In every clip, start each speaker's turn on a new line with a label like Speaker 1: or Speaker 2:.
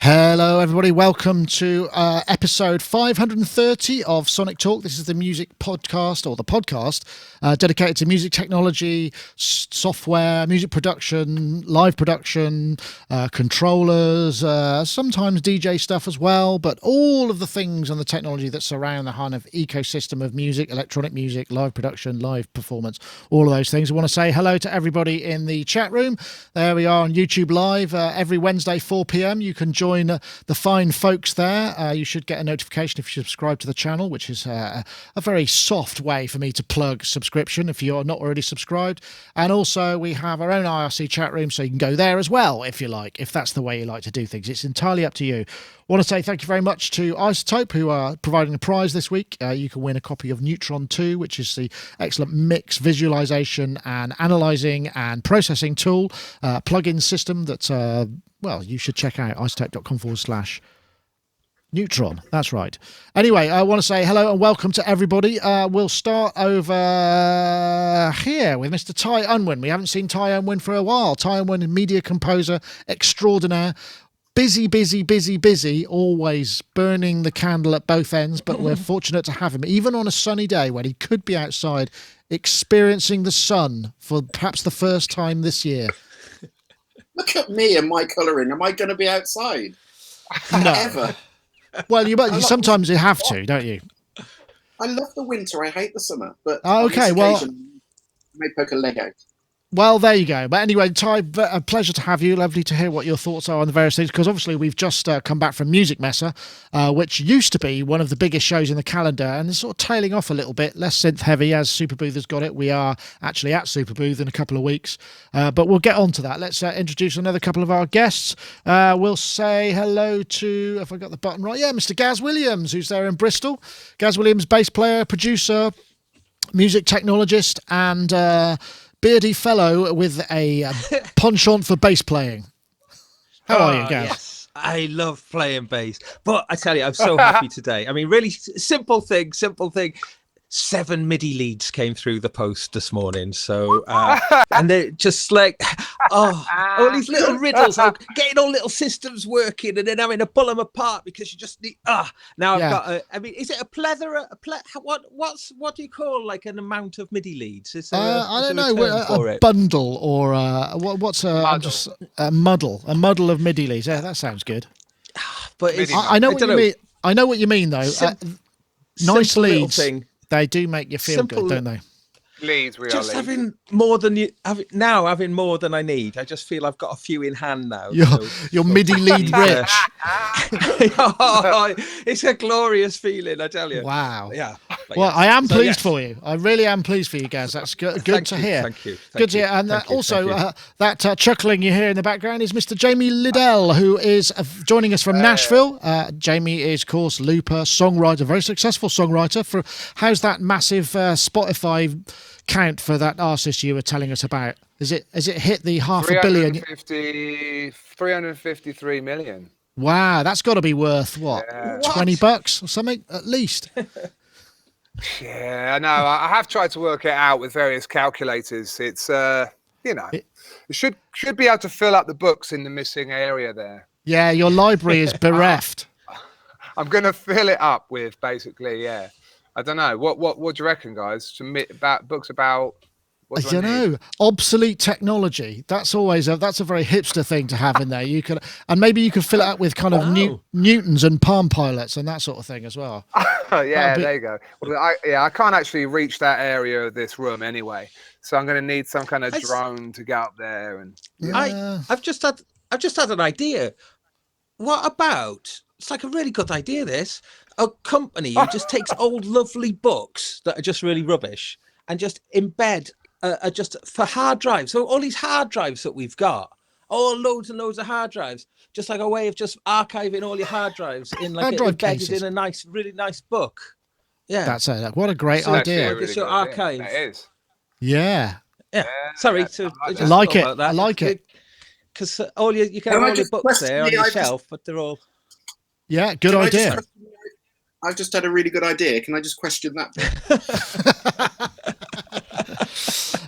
Speaker 1: Hello, everybody. Welcome to episode 530 of Sonic Talk. This is the music podcast, or the podcast dedicated to music technology, software, music production, live production, controllers, sometimes DJ stuff as well, but all of the things and the technology that surround the kind of ecosystem of music, electronic music, live production, live performance, all of those things. I want to say hello to everybody in the chat room. There we are on YouTube Live every Wednesday, 4 p.m. You can join the fine folks there. You should get a notification if you subscribe to the channel, which is a very soft way for me to plug subscription if you're not already subscribed. And also we have our own IRC chat room, so you can go there as well if you like, if that's the way you like to do things. It's entirely up to you. I want to say thank you very much to iZotope, who are providing a prize this week. You can win a copy of Neutron 2, which is the excellent mix, visualization and analyzing and processing tool, plugin system that well, you should check out iZotope.com/Neutron. That's right. Anyway, I want to say hello and welcome to everybody. We'll start over here with Mr. Ty Unwin. We haven't seen Ty Unwin for a while. Ty Unwin, media composer extraordinaire. Busy, always burning the candle at both ends, but we're fortunate to have him, even on a sunny day when he could be outside experiencing the sun for perhaps the first time this year.
Speaker 2: Look at me and my colouring. Am I going to be outside?
Speaker 1: No.
Speaker 2: Ever?
Speaker 1: Well, you sometimes you have to, don't you?
Speaker 2: I love the winter. I hate the summer. But
Speaker 1: okay, well,
Speaker 2: I may poke a leg out.
Speaker 1: Well, there you go. But anyway, Ty, a pleasure to have you. Lovely to hear what your thoughts are on the various things, because obviously we've just come back from Musikmesse, which used to be one of the biggest shows in the calendar, and it's sort of tailing off a little bit, less synth heavy as Superbooth has got it. We are actually at Superbooth in a couple of weeks, but we'll get on to that. Let's introduce another couple of our guests. We'll say hello to, if I got the button right, Mr. Gaz Williams, who's there in Bristol. Gaz Williams, bass player, producer, music technologist, and beardy fellow with a penchant for bass playing. How are you, Gaz?
Speaker 3: Yes, I love playing bass. But I tell you, I'm so happy today. I mean, really simple thing. 7 MIDI leads came through the post this morning. So, and they're just like, all these little riddles, like getting all little systems working and then having to pull them apart because you just need, now I've got I mean, is it a plethora? What do you call like an amount of MIDI leads? Is there
Speaker 1: I don't know, a bundle or what's a muddle of MIDI leads. Yeah, that sounds good.
Speaker 3: But
Speaker 1: I know what you mean. I know what you mean, though. Nice leads.
Speaker 3: Thing.
Speaker 1: They do make you feel good, don't they?
Speaker 4: Leads,
Speaker 3: having more than having more than I need. I just feel I've got a few in hand now.
Speaker 1: You're MIDI lead rich.
Speaker 3: It's a glorious feeling, I tell you.
Speaker 1: Wow.
Speaker 3: Yeah.
Speaker 1: Well, I am pleased for you. I really am pleased for you, Gaz. That's good to hear.
Speaker 3: Thank you.
Speaker 1: Good to hear. And also, that chuckling you hear in the background is Mr. Jamie Liddell, who is joining us from Nashville. Jamie is, of course, looper, songwriter, very successful songwriter. How's that massive Spotify count for that artist you were telling us about? Is it hit the 500 million?
Speaker 4: 353 million.
Speaker 1: Wow, that's got to be worth what? $20 or something at least.
Speaker 4: Yeah, I know. I have tried to work it out with various calculators. It's it should be able to fill up the books in the missing area there.
Speaker 1: Yeah, your library is bereft.
Speaker 4: I'm going to fill it up with basically, I don't know. What do you reckon, guys? Books about.
Speaker 1: I don't know. Obsolete technology. That's always that's a very hipster thing to have in there. You could, and maybe you could fill it up with kind of Newtons and Palm Pilots and that sort of thing as well.
Speaker 4: There you go. Well, I can't actually reach that area of this room anyway, so I'm going to need some kind of drone to get up there. And
Speaker 3: I've just had an idea. What about? It's like a really good idea. This a company who just takes old lovely books that are just really rubbish and just embed. Just for hard drives. So all these hard drives that we've got, loads and loads of hard drives, just like a way of just archiving all your hard drives in like embedded in a really nice book. Yeah,
Speaker 1: that's what a great idea.
Speaker 3: It's your archive.
Speaker 4: It is.
Speaker 1: Yeah.
Speaker 3: Sorry
Speaker 1: I like it. I like it
Speaker 3: because you can have all your books there on your shelf, but they're all.
Speaker 1: Yeah, good idea.
Speaker 2: I've just had a really good idea. Can I just question that?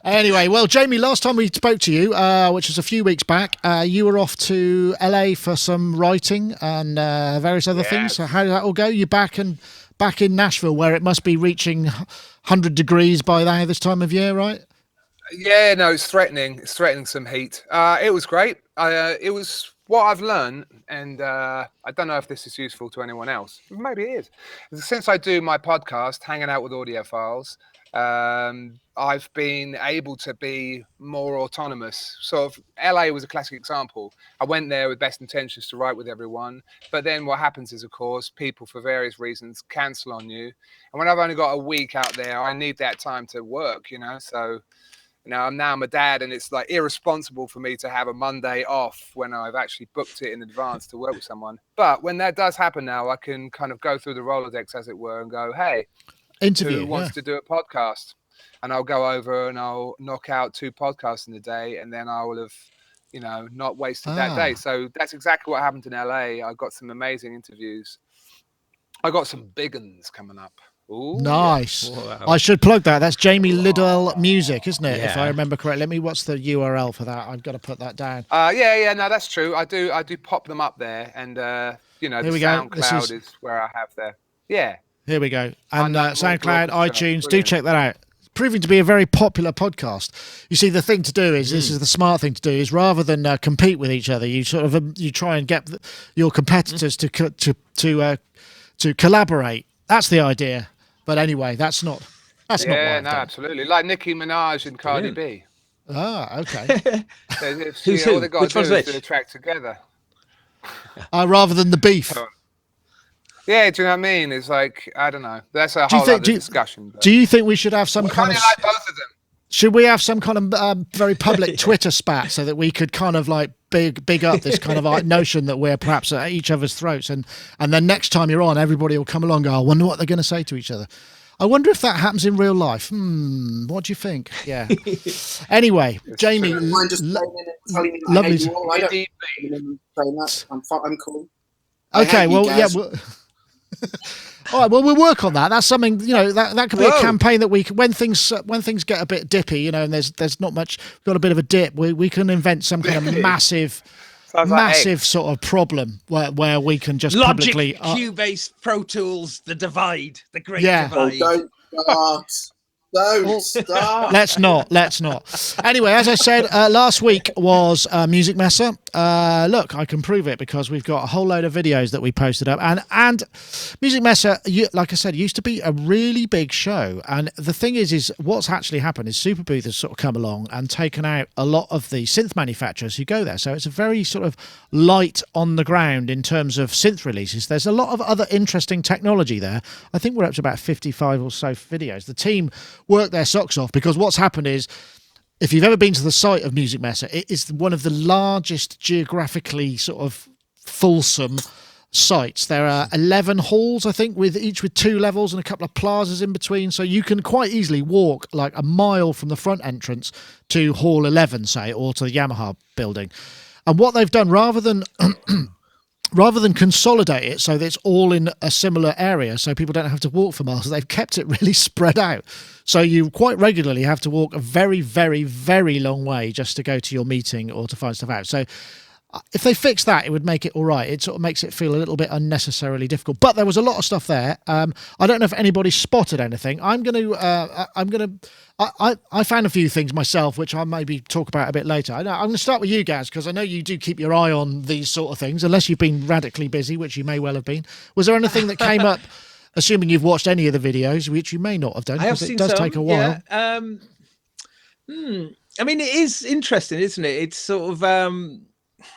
Speaker 1: Anyway, well, Jamie, last time we spoke to you, which was a few weeks back, you were off to LA for some writing and various other things. So how did that all go? You back in Nashville, where it must be reaching 100 degrees by now this time of year, right?
Speaker 4: Yeah, no, it's threatening. It's threatening some heat. It was great. It was what I've learned, and I don't know if this is useful to anyone else. Maybe it is. Since I do my podcast, Hanging Out with Audiophiles, I've been able to be more autonomous. Sort of, LA was a classic example. I went there with best intentions to write with everyone, but then what happens is, of course, people for various reasons cancel on you. And when I've only got a week out there, I need that time to work, so... I'm a dad, and it's like irresponsible for me to have a Monday off when I've actually booked it in advance to work with someone. But when that does happen now, I can kind of go through the Rolodex, as it were, and go, hey, who wants to do a podcast? And I'll go over and I'll knock out 2 podcasts in a day, and then I will have, not wasted that day. So that's exactly what happened in LA. I got some amazing interviews. I got some big uns coming up. Ooh,
Speaker 1: nice.
Speaker 3: Yeah. Wow.
Speaker 1: I should plug that. That's Jamie Liddell Music, isn't it?
Speaker 3: Yeah.
Speaker 1: If I remember correctly. What's the URL for that? I've got to put that down.
Speaker 4: No, that's true. I do pop them up there, and the SoundCloud is where I have there. Yeah.
Speaker 1: Here we go. And SoundCloud, iTunes, do check that out. It's proving to be a very popular podcast. You see, the thing to do is, this is the smart thing to do, is rather than compete with each other, you sort of you try and get your competitors to collaborate. That's the idea. But anyway, that's not what I've done.
Speaker 4: Absolutely. Like Nicki Minaj and Cardi B.
Speaker 1: Ah, okay.
Speaker 4: All they got to do is do a track together.
Speaker 1: Rather than the beef.
Speaker 4: Yeah, do you know what I mean? It's like, I don't know. That's a whole other discussion. But...
Speaker 1: Do you think we should have some kind of...
Speaker 4: like both of them.
Speaker 1: Should we have some kind of very public Twitter spat so that we could kind of like big up this kind of notion that we're perhaps at each other's throats, and then next time you're on, everybody will come along and go, I wonder what they're going to say to each other. I wonder if that happens in real life. What do you think? Yeah. Anyway, Jamie, lovely.
Speaker 2: I'm cool.
Speaker 1: Okay, well, yeah. All right, well, we'll work on that. That's something, that could be a campaign that we can, when things get a bit dippy, and there's not much, we've got a bit of a dip, we can invent some kind of massive sort of problem where we can just
Speaker 3: Logic,
Speaker 1: publicly...
Speaker 3: Cubase, Pro Tools, the divide, the great
Speaker 2: Oh,
Speaker 3: divide.
Speaker 2: don't start. Don't start.
Speaker 1: Let's not. Anyway, as I said, last week was Musikmesse. Look, I can prove it because we've got a whole load of videos that we posted up. And Musikmesse, like I said, used to be a really big show. And the thing is what's actually happened is Superbooth has sort of come along and taken out a lot of the synth manufacturers who go there. So it's a very sort of light on the ground in terms of synth releases. There's a lot of other interesting technology there. I think we're up to about 55 or so videos. The team work their socks off because what's happened is, if you've ever been to the site of Musikmesse, it is one of the largest geographically sort of fulsome sites. There are 11 halls, I think, with 2 levels and a couple of plazas in between. So you can quite easily walk like a mile from the front entrance to Hall 11, say, or to the Yamaha building. And what they've done, rather than consolidate it so that it's all in a similar area so people don't have to walk for miles, they've kept it really spread out. So you quite regularly have to walk a very, very, very long way just to go to your meeting or to find stuff out. So if they fix that, it would make it all right. It sort of makes it feel a little bit unnecessarily difficult. But there was a lot of stuff there. I don't know if anybody spotted anything. I found a few things myself, which I'll maybe talk about a bit later. I'm going to start with you, Gaz, because I know you do keep your eye on these sort of things, unless you've been radically busy, which you may well have been. Was there anything that came up, assuming you've watched any of the videos, which you may not have done, because it does take a while?
Speaker 3: Yeah. I mean, it is interesting, isn't it? It's sort of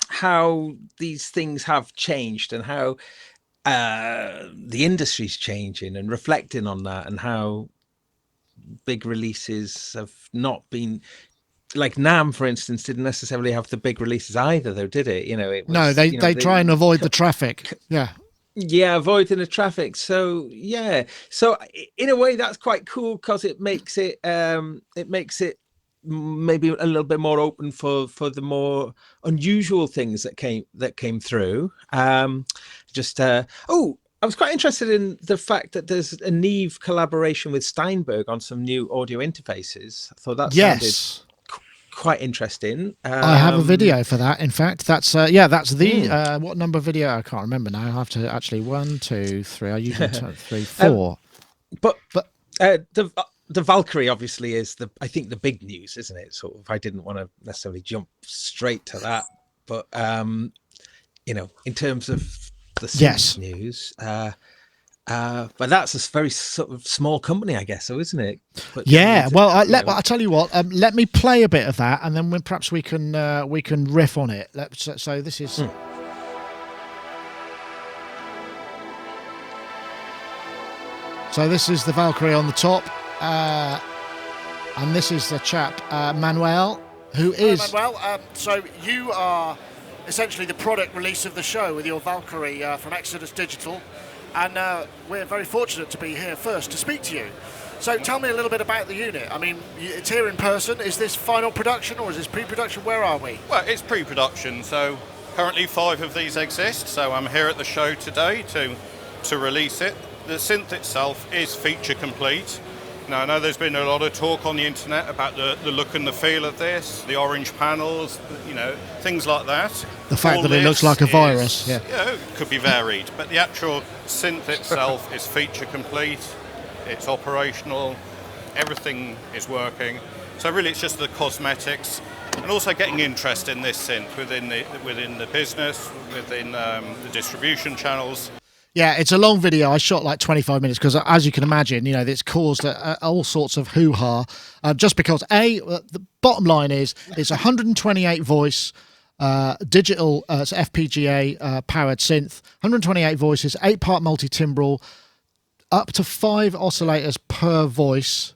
Speaker 3: how these things have changed and how the industry's changing and reflecting on that, and how big releases have not been, like NAMM, for instance, didn't necessarily have the big releases either, though, did it? It was,
Speaker 1: no, they try and avoid the traffic. Yeah, avoiding the traffic. So yeah, so in a way that's quite cool because it makes it maybe a little bit more open for the more unusual things that came through.
Speaker 3: I was quite interested in the fact that there's a Neve collaboration with Steinberg on some new audio interfaces. I thought that sounded quite interesting.
Speaker 1: I have a video for that. In fact, that's that's the what number video? I can't remember now. I have to actually 1, 2, 3. I usually 3, 4.
Speaker 3: But the Valkyrie obviously is I think the big news, isn't it? Sort of. I didn't want to necessarily jump straight to that, but in terms of the synth news. But that's a very sort of small company, I guess, so isn't it? But,
Speaker 1: well, I'll tell you what. Let me play a bit of that, and then perhaps we can riff on it. So this is. So this is the Valkyrie on the top, and this is the chap Manuel, who is.
Speaker 5: Hello, Manuel. So you are essentially the product release of the show with your Valkyrie from Exodus Digital. And we're very fortunate to be here first to speak to you. So tell me a little bit about the unit. I mean, it's here in person. Is this final production or is this pre-production? Where are we?
Speaker 6: Well, it's pre-production. So currently 5 of these exist. So I'm here at the show today to release it. The synth itself is feature complete. Now, I know there's been a lot of talk on the internet about the look and the feel of this, the orange panels, things like that.
Speaker 1: The fact that it looks like a virus,
Speaker 6: it could be varied, but the actual synth itself is feature complete, it's operational, everything is working. So really it's just the cosmetics and also getting interest in this synth within the business, within the distribution channels.
Speaker 1: Yeah, it's a long video. I shot like 25 minutes because, as you can imagine, it's caused all sorts of hoo-ha. Just because, the bottom line is it's 128 voice digital, it's FPGA powered synth, 128 voices, 8-part multi-timbral, up to 5 oscillators per voice.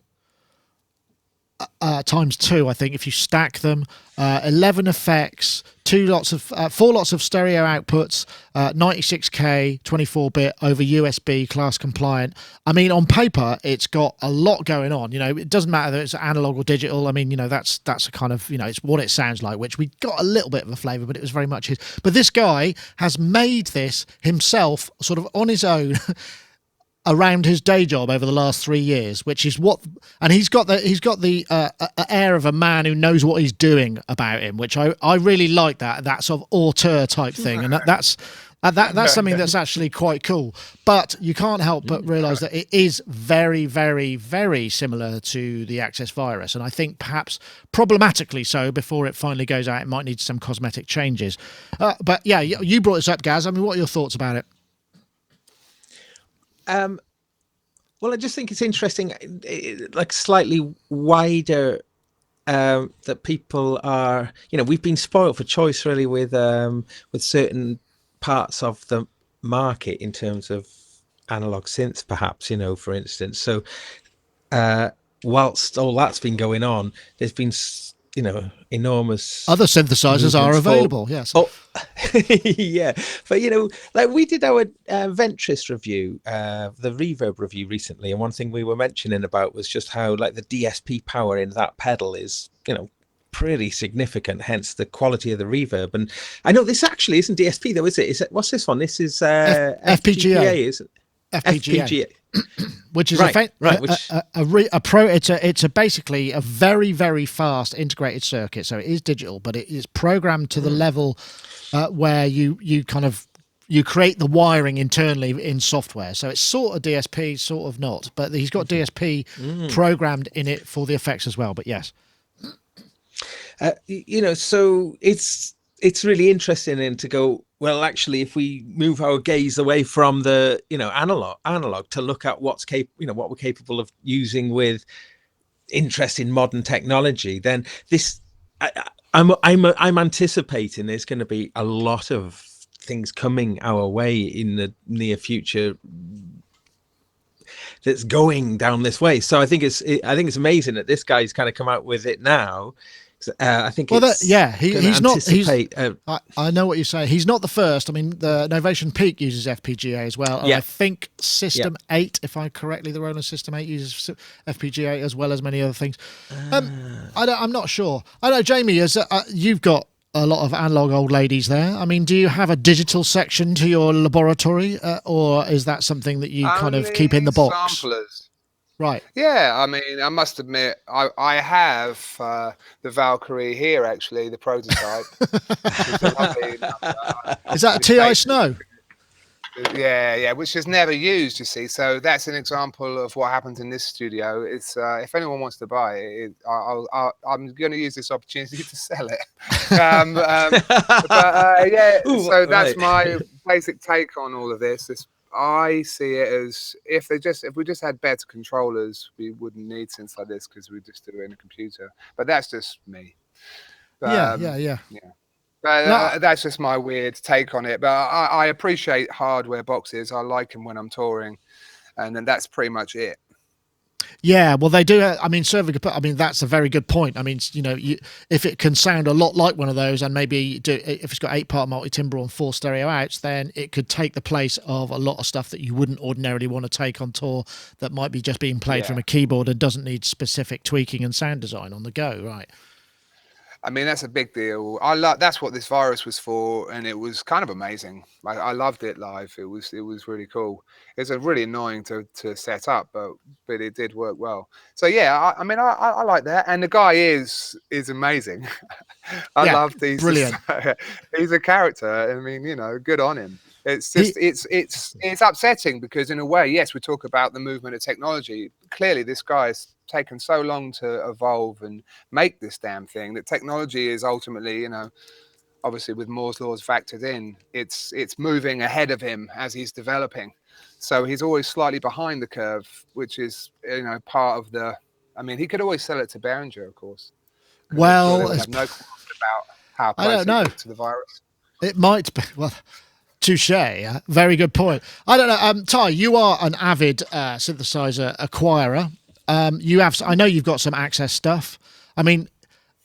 Speaker 1: Times 2, I think, if you stack them. 11 effects, 4 lots of stereo outputs, 96K, 24-bit over USB, class compliant. I mean, on paper, it's got a lot going on. It doesn't matter that it's analog or digital. I mean, that's a kind of, it's what it sounds like, which we got a little bit of a flavour, but it was very much his. But this guy has made this himself, sort of on his own. Around his day job over the last 3 years, which is and he's got the air of a man who knows what he's doing about him, which I really like that sort of auteur type thing, and that's something that's actually quite cool. But you can't help but realise that it is very, very, very similar to the Access Virus, and I think perhaps problematically so. Before it finally goes out, it might need some cosmetic changes. But yeah, you brought this up, Gaz. I mean, what are your thoughts about it?
Speaker 3: Well, I just think it's interesting, like slightly wider, that people are, we've been spoiled for choice really with certain parts of the market in terms of analog synths, perhaps, for instance. So, whilst all that's been going on, there's been, enormous
Speaker 1: other synthesizers are available. Yes.
Speaker 3: Oh, yeah. But like we did our Ventris review, the reverb review recently, and one thing we were mentioning about was just how like the DSP power in that pedal is, pretty significant. Hence the quality of the reverb. And I know this actually isn't DSP though, is it? What's this one? This is
Speaker 1: FPGA,
Speaker 3: is it?
Speaker 1: FPGA. Which is it's basically a very, very fast integrated circuit. So it is digital, but it is programmed to the level where you create the wiring internally in software. So it's sort of DSP, sort of not, but he's got DSP programmed in it for the effects as well. But yes,
Speaker 3: so it's really interesting and to go, well, actually, if we move our gaze away from the, analog to look at what we're capable of using with interest in modern technology, then this, I'm anticipating there's going to be a lot of things coming our way in the near future that's going down this way. So I think it's amazing that this guy's kind of come out with it now. I think
Speaker 1: he's not. I know what you say. He's not the first. I mean, the Novation Peak uses FPGA as well. And I think System 8, if I correctly, the Roland System 8 uses FPGA as well as many other things. I'm not sure. I know, Jamie, as you've got a lot of analog old ladies there. I mean, do you have a digital section to your laboratory, or is that something that you kind of keep in the box?
Speaker 4: Samplers.
Speaker 1: Right.
Speaker 4: Yeah, I mean, I must admit, I have the Valkyrie here, actually, the prototype.
Speaker 1: Is that a TI Snow?
Speaker 4: Yeah, which is never used, you see. So that's an example of what happens in this studio. It's if anyone wants to buy it, I'm going to use this opportunity to sell it.
Speaker 3: Ooh,
Speaker 4: so that's
Speaker 3: right.
Speaker 4: my basic take on all of this. I see it as if we just had better controllers, we wouldn't need synths like this because we just do it in a computer. But that's just me.
Speaker 1: Yeah.
Speaker 4: But that's just my weird take on it. But I appreciate hardware boxes. I like them when I'm touring, and then that's pretty much it.
Speaker 1: Yeah, well, they do. I mean, that's a very good point. I mean, if it can sound a lot like one of those, and maybe if it's got 8-part multi-timbral and 4 stereo outs, then it could take the place of a lot of stuff that you wouldn't ordinarily want to take on tour that might be just being played from a keyboard and doesn't need specific tweaking and sound design on the go, right?
Speaker 4: I mean, that's a big deal. That's what this virus was for, and it was kind of amazing. I loved it live. It was really cool. It's really annoying to set up, but it did work well. So yeah, I mean, I like that, and the guy is amazing. I love these.
Speaker 1: Brilliant.
Speaker 4: He's a character. I mean, good on him. It's just it's upsetting because in a way, yes, we talk about the movement of technology. Clearly, this guy's taken so long to evolve and make this damn thing that technology is ultimately, obviously with Moore's laws factored in, it's moving ahead of him as he's developing. So he's always slightly behind the curve, which is part of the. I mean, he could always sell it to Behringer, of course.
Speaker 1: Well,
Speaker 4: I have no comment about how
Speaker 1: I don't know
Speaker 4: to the virus.
Speaker 1: It might be well. Touche. Very good point. I don't know. Ty, you are an avid synthesizer acquirer. I know you've got some Access stuff. I mean,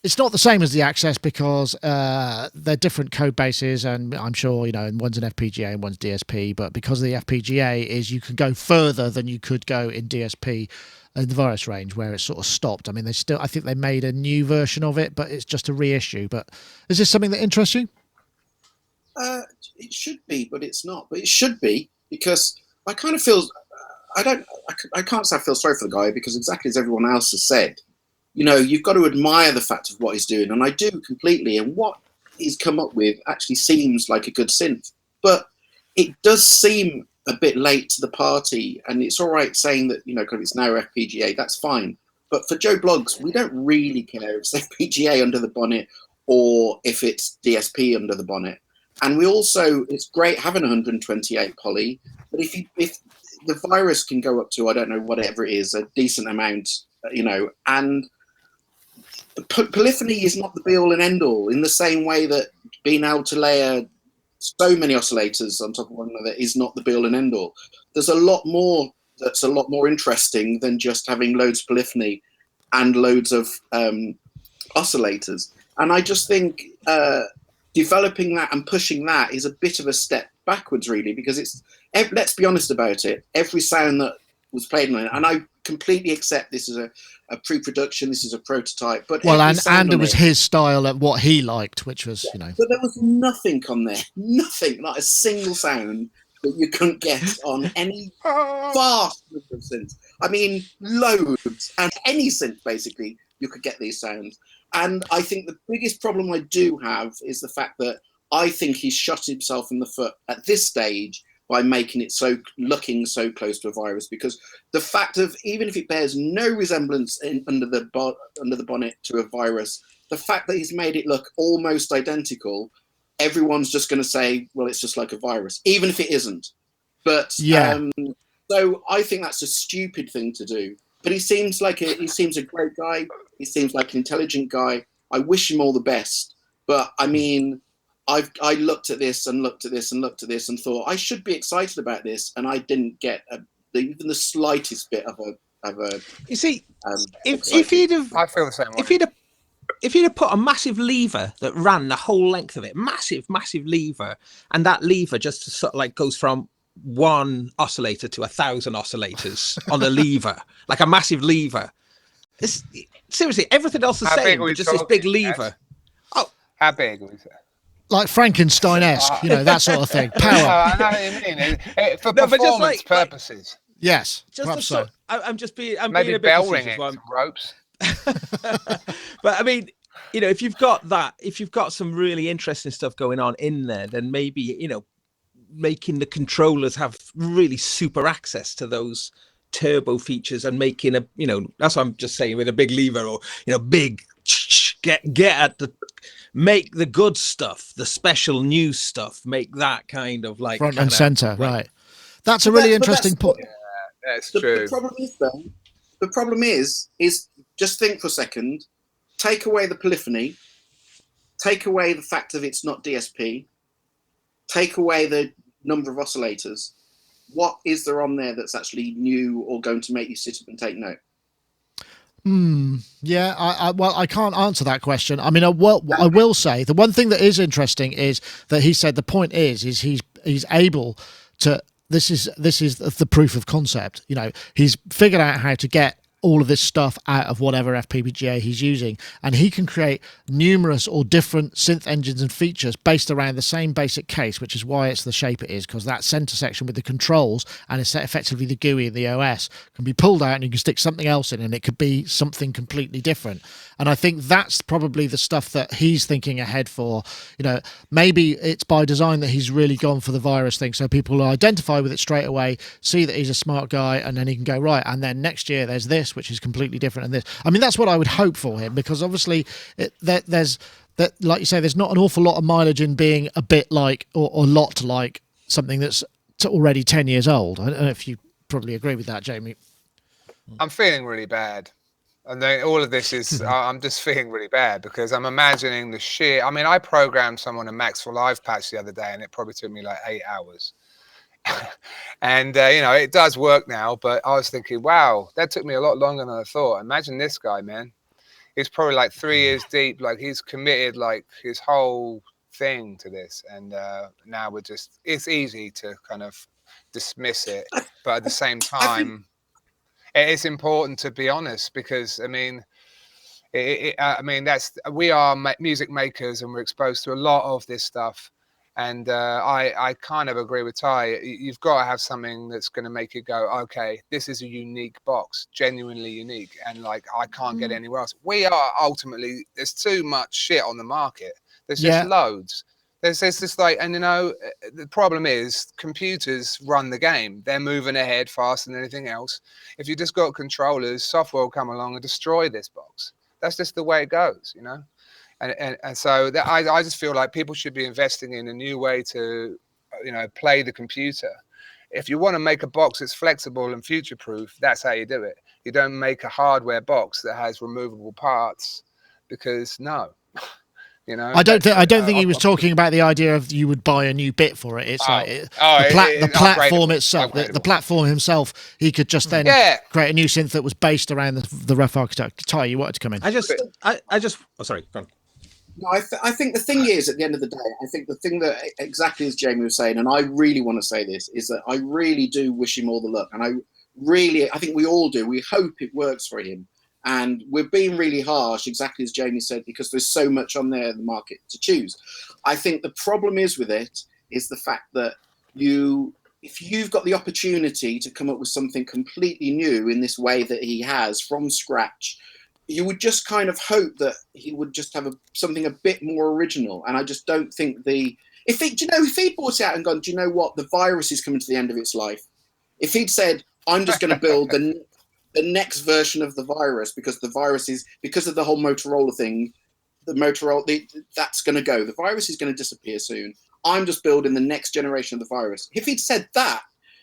Speaker 1: it's not the same as the Access because they're different code bases, and I'm sure one's an FPGA and one's DSP. But because of the FPGA, you can go further than you could go in DSP in the virus range, where it's sort of stopped. I mean, I think they made a new version of it, but it's just a reissue. But is this something that interests you?
Speaker 2: It should be, but it's not. But it should be because I kind of feel I can't say I feel sorry for the guy because exactly as everyone else has said, you've got to admire the fact of what he's doing, and I do completely. And what he's come up with actually seems like a good synth, but it does seem a bit late to the party. And it's all right saying that because it's now FPGA, that's fine. But for Joe Bloggs, we don't really care if it's FPGA under the bonnet or if it's DSP under the bonnet. And it's great having 128 poly, but if the virus can go up to, I don't know, whatever it is, a decent amount, and polyphony is not the be all and end all in the same way that being able to layer so many oscillators on top of one another is not the be all and end all. There's a lot more that's a lot more interesting than just having loads of polyphony and loads of oscillators. And I just think developing that and pushing that is a bit of a step backwards, really, because let's be honest about it, every sound that was played on it, and I completely accept this is a pre-production, this is a prototype, but
Speaker 1: and it was his style of what he liked, which was
Speaker 2: but there was nothing on there, nothing, not a single sound that you couldn't get on any vast number of synths. I mean, loads, and any synth basically you could get these sounds. And I think the biggest problem I do have is the fact that I think he's shot himself in the foot at this stage by making it looking so close to a virus, because the fact of, even if it bears no resemblance under the bonnet to a virus, the fact that he's made it look almost identical, everyone's just going to say, well, it's just like a virus, even if it isn't. But so I think that's a stupid thing to do. But he seems a great guy. He seems like an intelligent guy. I wish him all the best. But I mean, I looked at this and looked at this and looked at this and thought I should be excited about this, and I didn't get even the slightest bit of a. You
Speaker 3: see, if he'd have,
Speaker 4: I feel the same way.
Speaker 3: If he'd have put a massive lever that ran the whole length of it, massive lever, and that lever just sort of like goes from one oscillator to 1,000 oscillators on the lever, like a massive lever. Seriously, everything else the same, but just this big lever. Oh,
Speaker 4: How big was it?
Speaker 1: Like Frankenstein-esque, that sort of thing.
Speaker 4: No,
Speaker 1: Power.
Speaker 4: I know what you mean. For
Speaker 3: No, but just
Speaker 4: performance purposes.
Speaker 1: Yes,
Speaker 3: Just
Speaker 1: perhaps so.
Speaker 3: I'm just being. I'm
Speaker 4: Maybe
Speaker 3: being a bit
Speaker 4: bell
Speaker 3: facetious,
Speaker 4: ringing, some ropes.
Speaker 3: But I mean, if you've got some really interesting stuff going on in there, then maybe making the controllers have really super access to those turbo features and making that's what I'm just saying, with a big lever or big get at the make the good stuff, the special new stuff, make that kind of like
Speaker 1: front and center, right? That's a really interesting point.
Speaker 4: Yeah, that's true.
Speaker 2: The problem is, though, the problem is just think for a second, take away the polyphony, take away the fact that it's not DSP, take away the number of oscillators. What is there on there that's actually new or going to make you sit up and take note?
Speaker 1: Yeah, I can't answer that question. I mean, I will say the one thing that is interesting is that he said the point is he's able to. This is the proof of concept. He's figured out how to get all of this stuff out of whatever FPGA he's using, and he can create numerous or different synth engines and features based around the same basic case, which is why it's the shape it is, because that center section with the controls and it's effectively the GUI and the OS can be pulled out and you can stick something else in and it could be something completely different. And I think that's probably the stuff that he's thinking ahead for. Maybe it's by design that he's really gone for the virus thing, so people will identify with it straight away, see that he's a smart guy, and then he can go, right, and then next year there's this, which is completely different, and this. I mean, that's what I would hope for him, because obviously there's like you say, there's not an awful lot of mileage in being a bit like or a lot like something that's already 10 years old. I don't know if you probably agree with that, Jamie.
Speaker 4: I'm feeling really bad. And then all of this is, I'm just feeling really bad because I'm imagining the sheer, I mean, I programmed someone a Max for Live patch the other day and it probably took me like 8 hours. And, it does work now, but I was thinking, wow, that took me a lot longer than I thought. Imagine this guy, man. He's probably like 3 years deep. Like he's committed like his whole thing to this. And now it's easy to kind of dismiss it. But at the same time, it's important to be honest, because I mean, we are music makers and we're exposed to a lot of this stuff. And I kind of agree with Ty. You've got to have something that's going to make you go, okay, this is a unique box, genuinely unique, and like I can't get anywhere else. We are ultimately, there's too much shit on the market. There's just loads. There's this like, and the problem is computers run the game. They're moving ahead faster than anything else. If you just got controllers, software will come along and destroy this box. That's just the way it goes, And so I just feel like people should be investing in a new way to, play the computer. If you want to make a box that's flexible and future-proof, that's how you do it. You don't make a hardware box that has removable parts, because no.
Speaker 1: I don't think he was talking about the idea of you would buy a new bit for it. It's the platform itself, the platform himself. He could just then create a new synth that was based around the rough architecture. Ty, you wanted to come in?
Speaker 3: Oh, sorry. Go on.
Speaker 2: No, I think the thing is, at the end of the day, I think the thing that exactly as Jamie was saying, and I really want to say this, is that I really do wish him all the luck, and I think we all do. We hope it works for him. And we're being really harsh, exactly as Jamie said, because there's so much on there in the market to choose. I think the problem is with it is the fact that if you've got the opportunity to come up with something completely new in this way that he has from scratch, you would just kind of hope that he would just have something a bit more original. And I just don't think if he brought it out and gone, do you know what? The virus is coming to the end of its life. If he'd said, I'm just going to build the next version of the virus, because the virus is, because of the whole Motorola thing, that's going to go. The virus is going to disappear soon. I'm just building the next generation of the virus. If he'd said that,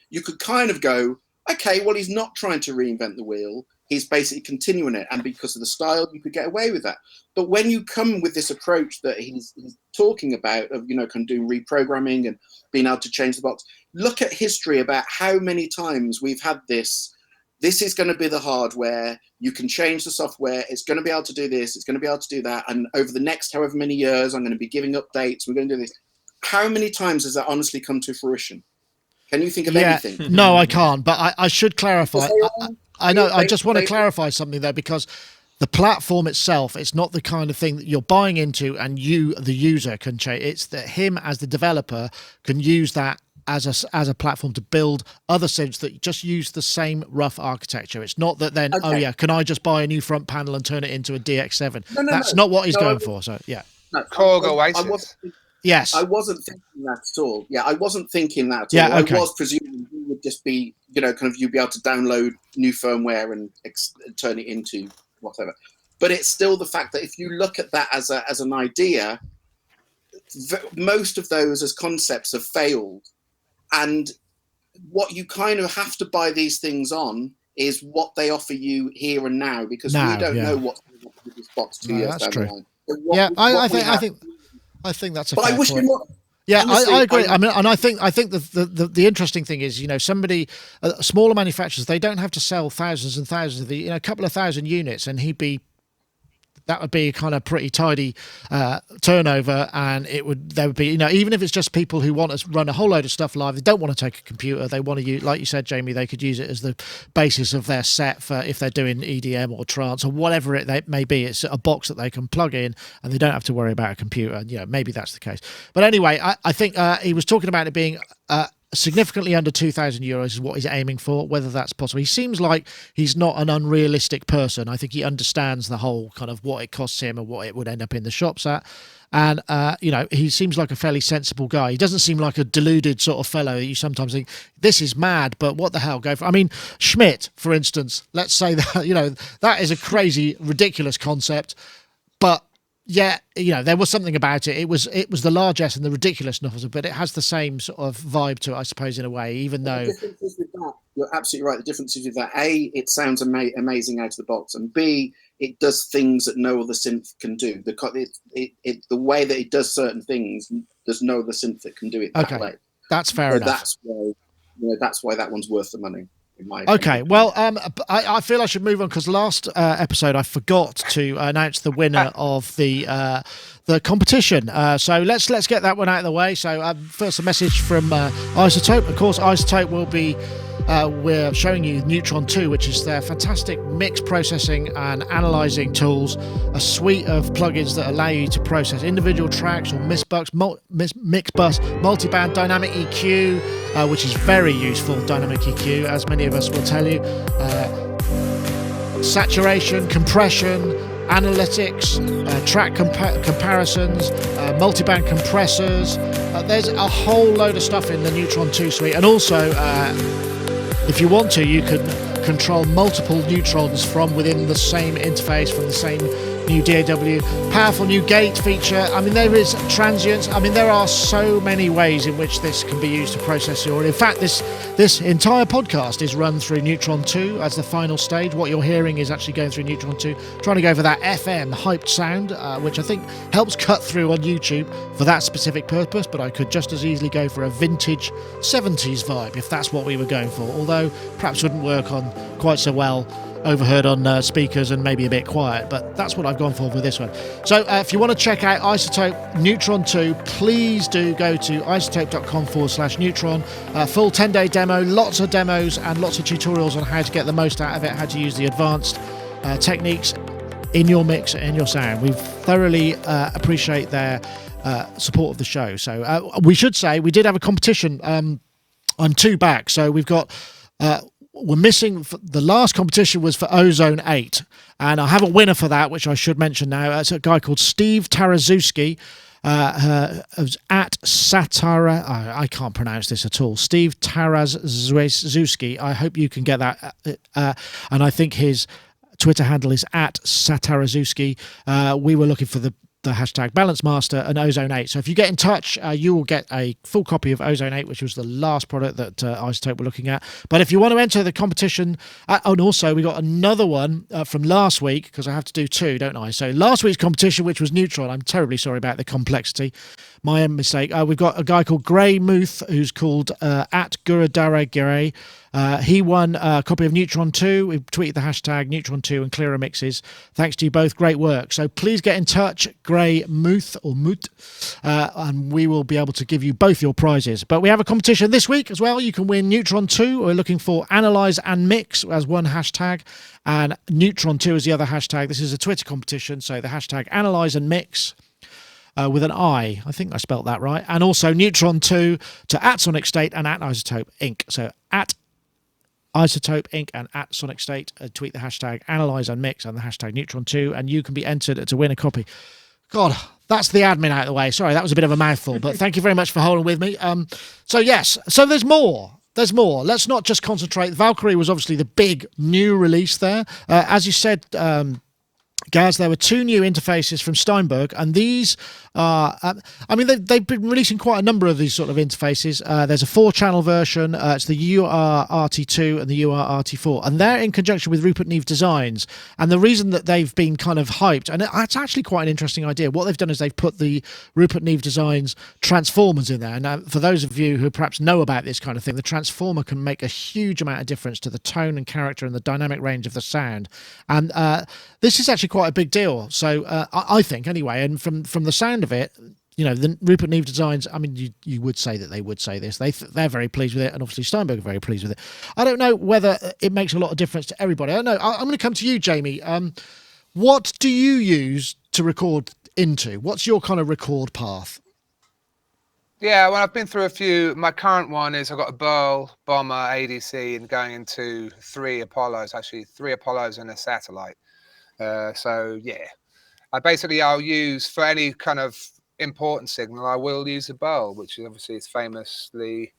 Speaker 2: you could kind of go, okay, well, he's not trying to reinvent the wheel. He's basically continuing it. And because of the style, you could get away with that. But when you come with this approach that he's talking about of, can do reprogramming and being able to change the box, look at history about how many times we've had this. This is going to be the hardware. You can change the software. It's going to be able to do this. It's going to be able to do that. And over the next however many years, I'm going to be giving updates. We're going to do this. How many times has that honestly come to fruition? Can you think of anything?
Speaker 1: No, I can't. But I should clarify. I just want to clarify something there, because the platform itself, it's not the kind of thing that you're buying into and you, the user, can change. It's that him as the developer can use that as a platform to build other synths that just use the same rough architecture. It's not that then, oh yeah, can I just buy a new front panel and turn it into a DX7? That's not what he's going for. So yeah.
Speaker 4: Korg Oasis.
Speaker 1: Yes.
Speaker 2: I wasn't thinking that at all. Yeah, I wasn't thinking that at all.
Speaker 1: Yeah, okay.
Speaker 2: I was presuming you would just be, kind of you'd be able to download new firmware and turn it into whatever. But it's still the fact that if you look at that as an idea, most of those as concepts have failed. And what you kind of have to buy these things on is what they offer you here and now, because we don't know what's in this box 2 years down the line.
Speaker 1: I think that's a
Speaker 2: but
Speaker 1: fair
Speaker 2: I wish
Speaker 1: point. I agree. I mean, and I think the interesting thing is, somebody, smaller manufacturers, they don't have to sell thousands and thousands of a couple of thousand units, and that would be kind of pretty tidy turnover, and there would be, even if it's just people who want to run a whole load of stuff live, they don't want to take a computer, they want to use, like you said, Jamie, they could use it as the basis of their set for if they're doing EDM or trance or whatever it may be. It's a box that they can plug in and they don't have to worry about a computer. And maybe that's the case. But anyway, I think he was talking about it being significantly under €2,000 is what he's aiming for. Whether that's possible, he seems like he's not an unrealistic person. I think he understands the whole kind of what it costs him and what it would end up in the shops at. And he seems like a fairly sensible guy. He doesn't seem like a deluded sort of fellow. You sometimes think, this is mad, but what the hell, go for it. I mean, Schmidt, for instance, let's say that that is a crazy, ridiculous concept, but yeah, there was something about it. It was the largesse and the ridiculousness of it, but it has the same sort of vibe to it, I suppose, in a way, even though...
Speaker 2: The difference is with that, you're absolutely right. The difference is with that, A, it sounds amazing out of the box, and B, it does things that no other synth can do. The way that it does certain things, there's no other synth that can do it that way.
Speaker 1: That's fair enough.
Speaker 2: That's why that one's worth the money.
Speaker 1: Okay, well, I feel I should move on because last episode I forgot to announce the winner of the competition. So let's get that one out of the way. So first, a message from iZotope. Of course, iZotope will be we're showing you Neutron 2, which is their fantastic mix processing and analyzing tools, a suite of plugins that allow you to process individual tracks or mix bus, multiband dynamic EQ, which is very useful, dynamic EQ, as many of us will tell you, saturation, compression, analytics, track comparisons, multiband compressors. There's a whole load of stuff in the Neutron 2 suite, and also if you want to, you can control multiple neutrons from within the same interface, from the same new DAW. Powerful new gate feature. I mean, there is transients. I mean, there are so many ways in which this can be used to process your... In fact, this entire podcast is run through Neutron 2 as the final stage. What you're hearing is actually going through Neutron 2, trying to go for that FM hyped sound, which I think helps cut through on YouTube for that specific purpose, but I could just as easily go for a vintage 70s vibe if that's what we were going for, although perhaps wouldn't work on quite so well overheard on speakers and maybe a bit quiet, but that's what I've gone for with this one. So if you want to check out iZotope Neutron 2, please do go to izotope.com/Neutron. Full 10-day demo, lots of demos and lots of tutorials on how to get the most out of it, how to use the advanced techniques in your mix and your sound. We thoroughly appreciate their support of the show. So we should say we did have a competition on 2 back, so we've got... we're missing, the last competition was for Ozone 8, and I have a winner for that, which I should mention now. It's a guy called Steve Tarazuski, at Satara. I can't pronounce this at all. Steve Tarazuski. I hope you can get that. And I think his Twitter handle is at Satarazuski. We were looking for the hashtag Balance Master and Ozone 8. So if you get in touch, you will get a full copy of Ozone 8, which was the last product that iZotope were looking at. But if you want to enter the competition, and also we got another one from last week, because I have to do 2, don't I? So last week's competition, which was Neutron, I'm terribly sorry about the complexity. My own mistake. We've got a guy called Grey Muth, who's called at Guradara Gray. He won a copy of Neutron 2. We tweeted the hashtag Neutron 2 and Clearer Mixes. Thanks to you both. Great work. So please get in touch. grey Muth or Moot, and we will be able to give you both your prizes. But we have a competition this week as well. You can win Neutron 2. We're looking for Analyze and Mix as one hashtag, and Neutron 2 is the other hashtag. This is a Twitter competition, so the hashtag Analyze and Mix with an I think I spelt that right, and also Neutron 2 to @Sonicstate and @iZotope Inc. So @iZotope Inc. and @Sonicstate. Tweet the hashtag Analyze and Mix and the hashtag Neutron 2, and you can be entered to win a copy. God, that's the admin out of the way. Sorry, that was a bit of a mouthful, but thank you very much for holding with me. So yes, so there's more. There's more. Let's not just concentrate. Valkyrie was obviously the big new release there. As you said, Gaz, there were 2 new interfaces from Steinberg, and these are, they've been releasing quite a number of these sort of interfaces. There's a 4-channel version, it's the UR-RT2 and the UR-RT4, and they're in conjunction with Rupert Neve Designs. And the reason that they've been kind of hyped, and it's actually quite an interesting idea, what they've done is they've put the Rupert Neve Designs transformers in there. Now, for those of you who perhaps know about this kind of thing, the transformer can make a huge amount of difference to the tone and character and the dynamic range of the sound. And this is actually quite a big deal, so I think anyway, and from the sound of it, you know, the Rupert Neve Designs, I mean, you would say that they would say this, they're very pleased with it, and obviously Steinberg are very pleased with it. I don't know whether it makes a lot of difference to everybody. I don't know. I'm going to come to you, Jamie. What do you use to record into? What's your kind of record path?
Speaker 4: Yeah, well, I've been through a few. My current one is I've got a Burl, Bomber, ADC, and going into 3 Apollos, actually 3 Apollos and a satellite. So yeah, I'll use for any kind of important signal, I will use a Burl, which is obviously is famously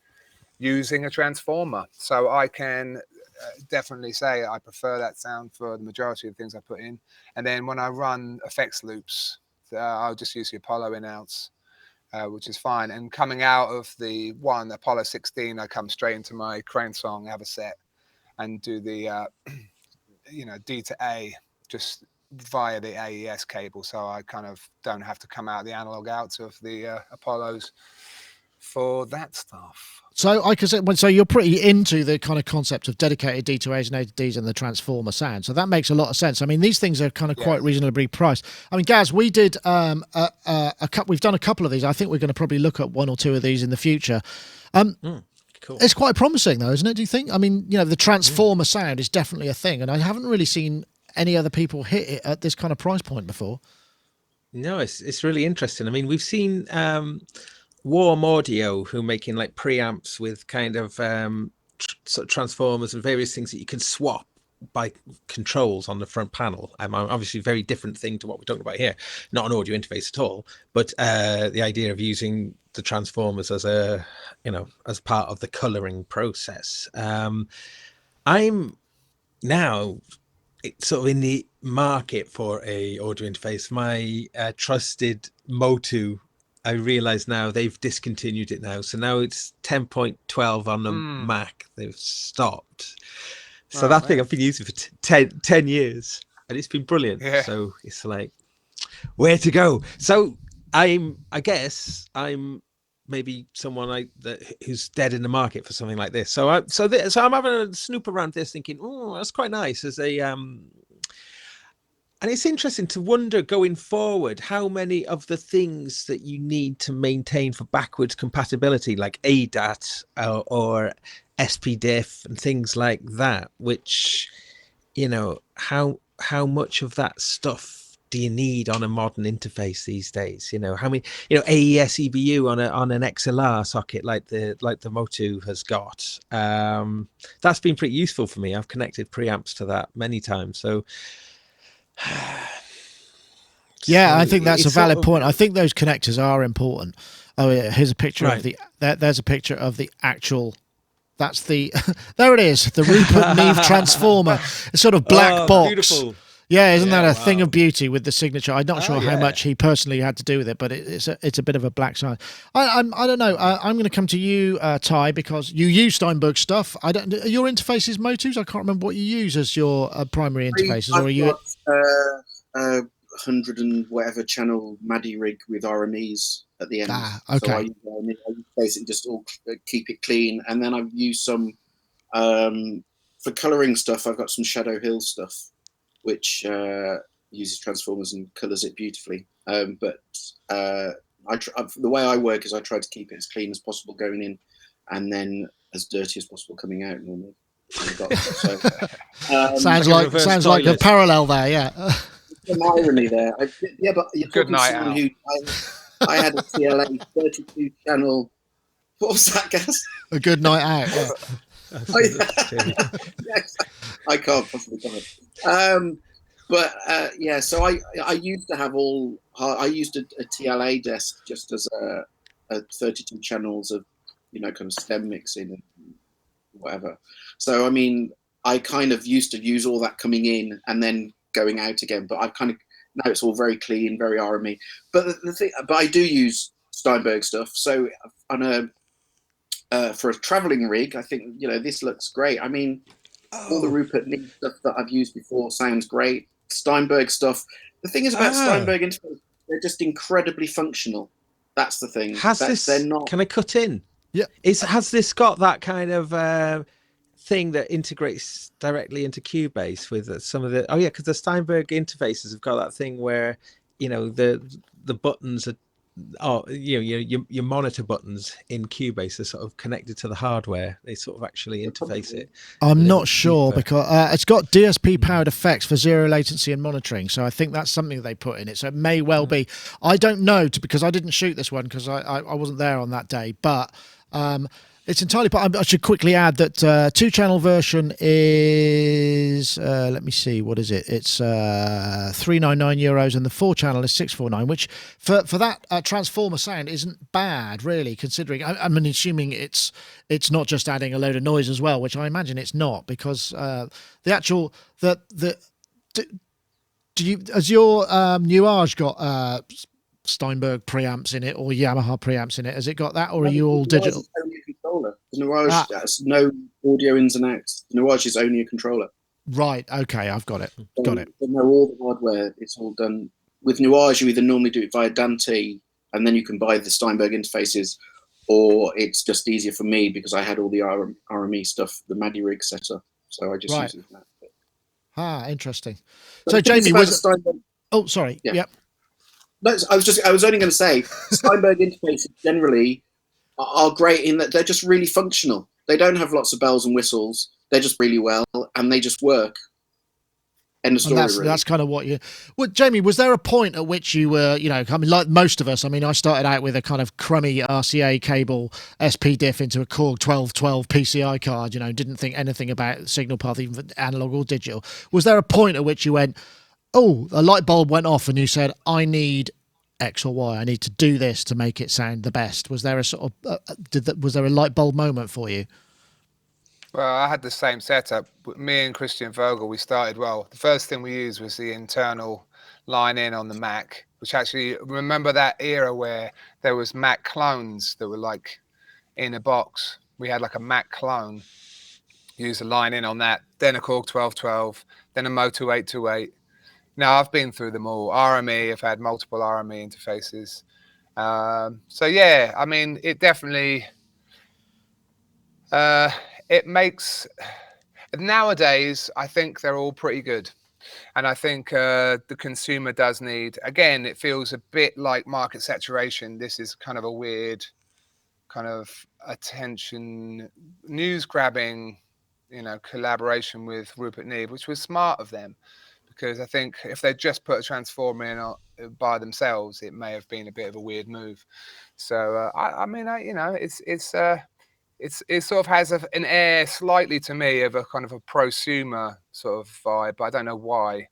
Speaker 4: using a transformer. So I can definitely say I prefer that sound for the majority of the things I put in. And then when I run effects loops, I'll just use the Apollo in-outs, which is fine. And coming out of the Apollo 16, I come straight into my Crane song, have a set, and do the D to A just via the AES cable, so I kind of don't have to come out the analog outs of the Apollos for that stuff.
Speaker 1: So I could say, so you're pretty into the kind of concept of dedicated D2As and ADDs and the transformer sound. So that makes a lot of sense. I mean, these things are kind of quite reasonably priced. I mean, Gaz, we did we've done a couple of these. I think we're going to probably look at 1 or 2 of these in the future.
Speaker 3: Cool.
Speaker 1: It's quite promising, though, isn't it? Do you think? I mean, you know, the transformer sound is definitely a thing, and I haven't really seen any other people hit it at this kind of price point before.
Speaker 3: No, it's really interesting. I mean, we've seen Warm Audio who are making like preamps with kind of sort of transformers and various things that you can swap by controls on the front panel. Obviously, very different thing to what we're talking about here. Not an audio interface at all, but the idea of using the transformers as as part of the coloring process. I'm now sort of in the market for a audio interface. My trusted Motu, I realize now they've discontinued it now. So now it's 10.12 on the Mac. They've stopped. So that thing I've been using for 10 years, and it's been brilliant. Yeah. So it's like, where to go? So I guess I'm maybe someone who's dead in the market for something like this. So I'm having a snoop around this, thinking, oh, that's quite nice as a and it's interesting to wonder going forward how many of the things that you need to maintain for backwards compatibility, like ADAT or SPDIF and things like that, which, you know, how much of that stuff do you need on a modern interface these days? You know, how many, AES EBU on an XLR socket like the Motu has got. That's been pretty useful for me. I've connected preamps to that many times. So
Speaker 1: yeah, I think that's a valid point. I think those connectors are important. Oh yeah, here's a picture of there's a picture of the actual. That's the there it is, the Rupert Neve transformer. It's sort of black box. Beautiful. Yeah, isn't that a thing of beauty with the signature? I'm not sure how much he personally had to do with it, but it's a bit of a black side. I don't know. I'm going to come to you, Ty, because you use Steinberg stuff. Your interfaces Motus? I can't remember what you use as your primary interfaces. Or are you?
Speaker 2: 100 and whatever channel MADI rig with RMEs at the end.
Speaker 1: Okay.
Speaker 2: So I basically just all keep it clean, and then I've used some for colouring stuff. I've got some Shadow Hill stuff, which uses transformers and colours it beautifully. But the way I work is I try to keep it as clean as possible going in, and then as dirty as possible coming out normally.
Speaker 1: Sounds like a parallel there, yeah.
Speaker 2: Some irony there. But you're
Speaker 4: Good
Speaker 2: talking to
Speaker 4: night
Speaker 2: someone
Speaker 4: out.
Speaker 2: who I had a CLA 32 channel. What was that, Gaz?
Speaker 1: A good night out. Yeah.
Speaker 2: Yes, I can't possibly comment. So I used to have I used a TLA desk just as a 32 channels of, kind of stem mixing and whatever. So, I mean, I kind of used to use all that coming in and then going out again, but now it's all very clean, very RME. But but I do use Steinberg stuff. So on for a traveling rig, I think, this looks great. I mean, all the Rupert Neve stuff that I've used before sounds great. Steinberg stuff. The thing is about Steinberg interfaces, they're just incredibly functional. That's the thing. They're not...
Speaker 3: Can I cut in?
Speaker 1: Yeah.
Speaker 3: Has this got that kind of thing that integrates directly into Cubase with some of the? Oh yeah, because the Steinberg interfaces have got that thing where the buttons are. Your monitor buttons in Cubase are sort of connected to the hardware. They sort of actually interface it.
Speaker 1: I'm not sure because it's got DSP powered effects for zero latency and monitoring. So I think that's something they put in it. So it may well be. I don't know because I didn't shoot this one because I wasn't there on that day. But it's entirely. I should quickly add that 2-channel version is let me see, what is it? It's €399, and the 4-channel is €649, which for that transformer sound isn't bad, really, considering. I'm assuming it's not just adding a load of noise as well, which I imagine it's not, because the actual has your Nuage got Steinberg preamps in it or Yamaha preamps in it? Has it got that, or are you all digital?
Speaker 2: It's only a controller. The Nuage has no audio ins and outs. The Nuage is only a controller.
Speaker 1: Right. Okay, I've got it.
Speaker 2: They know all the hardware. It's all done with Nuage. You either normally do it via Dante, and then you can buy the Steinberg interfaces, or it's just easier for me because I had all the RME stuff, the MADI rig set up, so I just use it for that.
Speaker 1: Interesting.
Speaker 2: But
Speaker 1: so Jamie, was
Speaker 2: Steinberg...
Speaker 1: Oh, sorry.
Speaker 2: Yeah.
Speaker 1: Yep.
Speaker 2: No, I was only going to say Steinberg interfaces generally are great in that they're just really functional. They don't have lots of bells and whistles. They're just really well, and they just work. End of story.
Speaker 1: That's kind of what you. Well, Jamie, was there a point at which you were, I mean, like most of us? I mean, I started out with a kind of crummy RCA cable SP diff into a Korg 1212 PCI card. Didn't think anything about signal path, even for analog or digital. Was there a point at which you went, oh, a light bulb went off, and you said, I need X or Y. I need to do this to make it sound the best. Was there a sort of was there a light bulb moment for you?
Speaker 4: Well, I had the same setup. Me and Christian Vogel, we started well. The first thing we used was the internal line in on the Mac, which actually, remember that era where there was Mac clones that were like in a box. We had like a Mac clone, use a line in on that, then a Korg 1212, then a Moto 828. Now, I've been through them all. RME, I've had multiple RME interfaces. So, yeah, I mean, it definitely, it makes, nowadays, I think they're all pretty good. And I think the consumer does need, again, it feels a bit like market saturation. This is kind of a weird kind of attention, news grabbing, collaboration with Rupert Neve, which was smart of them. Because I think if they just put a transformer in by themselves, it may have been a bit of a weird move. So I mean, it sort of has an air slightly to me of a kind of a prosumer sort of vibe. But I don't know why.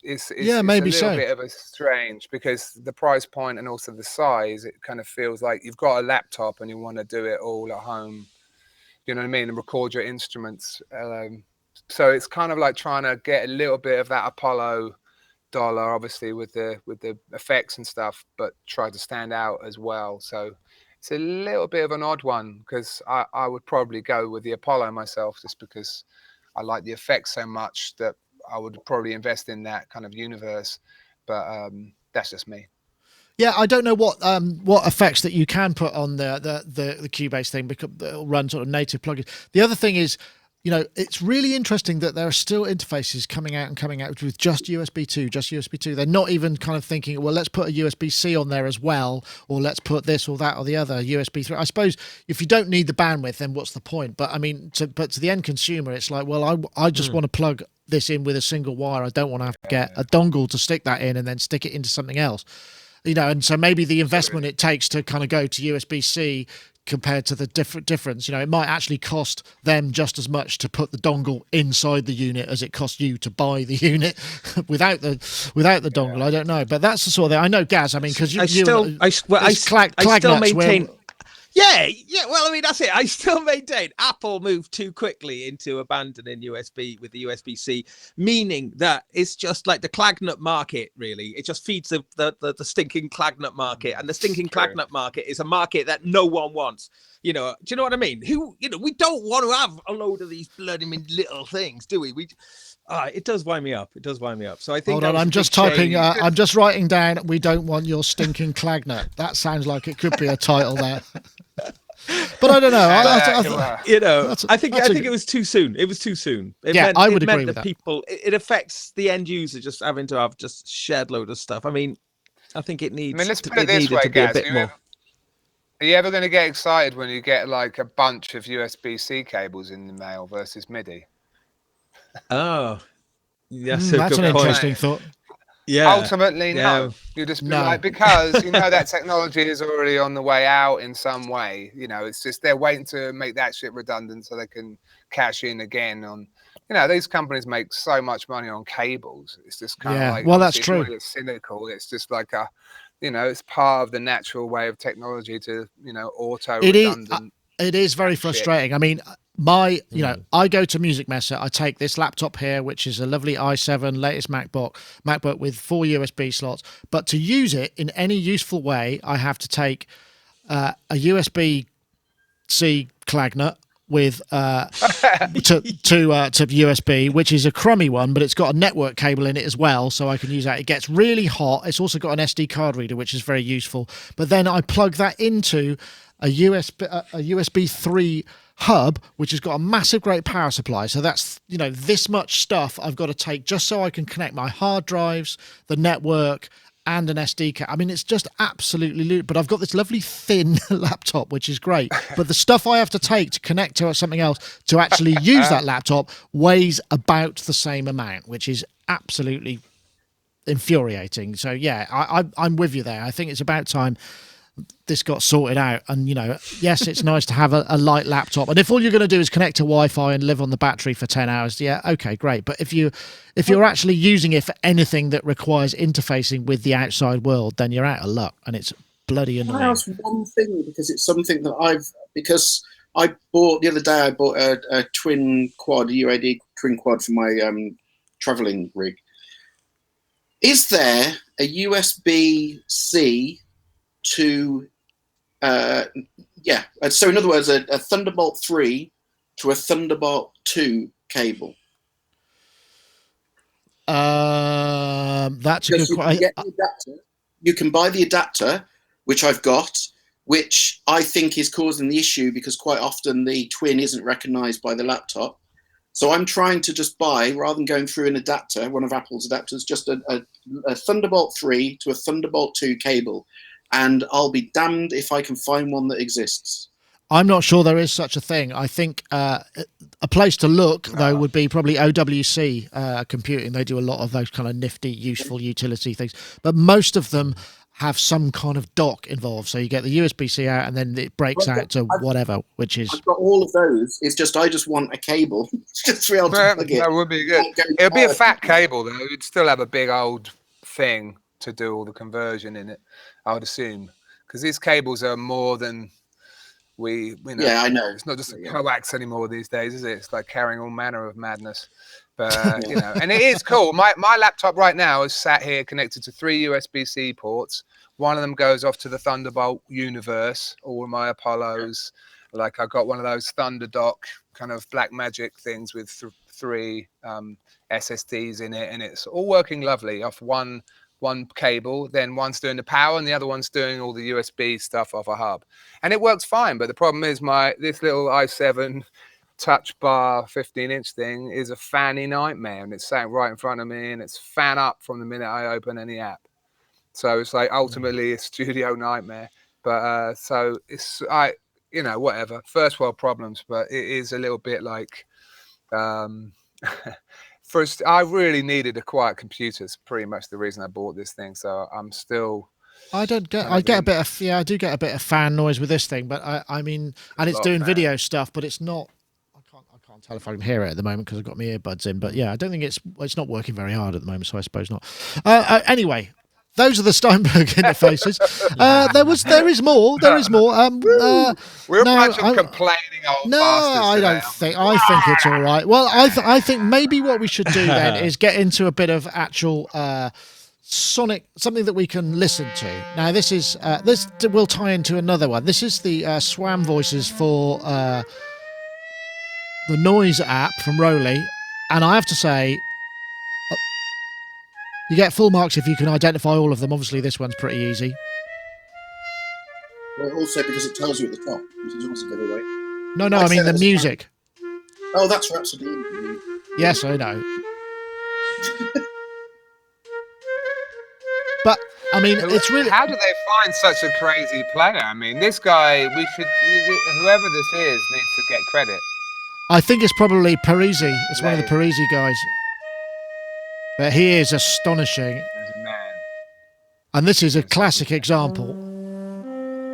Speaker 4: It's
Speaker 1: maybe
Speaker 4: a little
Speaker 1: so.
Speaker 4: bit of a strange, because the price point and also the size, it kind of feels like you've got a laptop and you want to do it all at home. You know what I mean? And record your instruments. So it's kind of like trying to get a little bit of that Apollo dollar, obviously with the effects and stuff, but try to stand out as well. So it's a little bit of an odd one, because I would probably go with the Apollo myself, just because I like the effects so much that I would probably invest in that kind of universe. But that's just me.
Speaker 1: Yeah, I don't know what effects that you can put on the Cubase thing, because it'll run sort of native plugins. The other thing is, you know, it's really interesting that there are still interfaces coming out with just USB 2. They're not even kind of thinking, well, let's put a USB-C on there as well, or let's put this or that or the other, USB 3. I suppose if you don't need the bandwidth, then what's the point? But I mean, to the end consumer, it's like, well, I just want to plug this in with a single wire. I don't want to have to get a dongle to stick that in and then stick it into something else. You know, and so maybe the investment it takes to kind of go to USB-C compared to the difference, you know, it might actually cost them just as much to put the dongle inside the unit as it costs you to buy the unit without the dongle. I don't know, but that's the sort of thing. I know, Gaz. I mean, because I still
Speaker 3: maintain. Yeah. Well, I mean, that's it. I still maintain Apple moved too quickly into abandoning USB with the USB-C, meaning that it's just like the Clagnut market, really. It just feeds the stinking Clagnut market. And the stinking Clagnut market is a market that no one wants. You know, do you know what I mean? We don't want to have a load of these bloody little things, do we? It does wind me up. So I think.
Speaker 1: Hold on, I'm just typing. I'm just writing down. We don't want your stinking Clagnut. That sounds like it could be a title there. But I don't know.
Speaker 3: I think it was too soon. It was too soon.
Speaker 1: I would agree with that.
Speaker 3: People, it affects the end user just having to have just shared load of stuff. I mean, I think it needs.
Speaker 4: Let's put it this way, Gaz. Are you ever going to get excited when you get like a bunch of USB-C cables in the mail versus MIDI?
Speaker 3: Oh,
Speaker 1: that's an interesting thought.
Speaker 3: Yeah.
Speaker 4: Ultimately, no. You just be like, because you know that technology is already on the way out in some way. You know, it's just they're waiting to make that shit redundant so they can cash in again on. You know, these companies make so much money on cables. It's just kind of like,
Speaker 1: well, that's true.
Speaker 4: It's cynical. It's just like it's part of the natural way of technology to, auto redundant.
Speaker 1: It is very frustrating. I mean, I go to Musikmesse. I take this laptop here, which is a lovely i7 latest MacBook with 4 USB slots. But to use it in any useful way, I have to take a USB-C Clagnut with to USB, which is a crummy one, but it's got a network cable in it as well, so I can use that. It gets really hot. It's also got an SD card reader, which is very useful. But then I plug that into a USB 3 hub, which has got a massive great power supply. So that's, this much stuff I've got to take just so I can connect my hard drives, the network, and an SD card. I mean, it's just absolutely, but I've got this lovely thin laptop, which is great. But the stuff I have to take to connect to something else to actually use that laptop weighs about the same amount, which is absolutely infuriating. So yeah, I'm with you there. I think it's about time this got sorted out. And yes, it's nice to have a light laptop, and if all you're going to do is connect to Wi-Fi and live on the battery for 10 hours, okay, great. But if you're actually using it for anything that requires interfacing with the outside world, then you're out of luck, and it's bloody annoying.
Speaker 2: Can I ask one thing, because it's something that I bought the other day. I bought a twin quad, a UAD twin quad for my traveling rig. Is there a USB-C to so in other words, a Thunderbolt 3 to a Thunderbolt 2 cable?
Speaker 1: That's a good question.
Speaker 2: You can buy the adapter, which I've got, which I think is causing the issue because quite often the twin isn't recognized by the laptop. So I'm trying to just buy, rather than going through an adapter, one of Apple's adapters, just a Thunderbolt 3 to a Thunderbolt 2 cable. And I'll be damned if I can find one that exists.
Speaker 1: I'm not sure there is such a thing. I think a place to look, though, would be probably OWC Computing. They do a lot of those kind of nifty, useful utility things. But most of them have some kind of dock involved. So you get the USB-C out and then it breaks out to whatever, which is...
Speaker 2: I've got all of those. It's just I just want a cable. Just to be able to plug it.
Speaker 4: That would be good. It would be a fat cable, though. You'd still have a big old thing to do all the conversion in it, I would assume, because these cables are more than
Speaker 2: Yeah, I know.
Speaker 4: It's not just a coax anymore these days, is it? It's like carrying all manner of madness. But and it is cool. My laptop right now is sat here connected to 3 USB-C ports. One of them goes off to the Thunderbolt universe, all my Apollos. Like I got one of those ThunderDock kind of black magic things with 3 SSDs in it, and it's all working lovely off one cable. Then one's doing the power and the other one's doing all the USB stuff off a hub, and it works fine. But the problem is this little i7 touch bar 15-inch thing is a fanny nightmare, and it's sat right in front of me, and it's fan up from the minute I open any app. So it's like ultimately a studio nightmare. But so it's whatever, first world problems, but it is a little bit like first I really needed a quiet computer. It's pretty much the reason I bought this thing. So I'm still
Speaker 1: I do get a bit of fan noise with this thing, but I mean, and it's doing video stuff, but it's not. I can't tell if I can hear it at the moment because I've got my earbuds in. But yeah, I don't think it's not working very hard at the moment, so I suppose not. Anyway, those are the Steinberg interfaces. There is more.
Speaker 4: We're a bunch of complaining old bastards.
Speaker 1: I don't think. I think it's all right. Well, I think maybe what we should do then is get into a bit of actual. Something that we can listen to. Now, this will tie into another one. This is the SWAM voices for the Noise app from Roli, and I have to say, you get full marks if you can identify all of them. Obviously, this one's pretty easy.
Speaker 2: Well, also because it tells you at the top, which is also a giveaway.
Speaker 1: No, I mean the music.
Speaker 2: Oh, that's Rhapsody.
Speaker 1: Yes, I know. But I mean, it's really.
Speaker 4: How do they find such a crazy player? I mean, this guy. Whoever this is needs to get credit.
Speaker 1: I think it's probably Parisi. It's one of the Parisi guys. But he is astonishing.
Speaker 4: He's a man.
Speaker 1: And this is a classic example.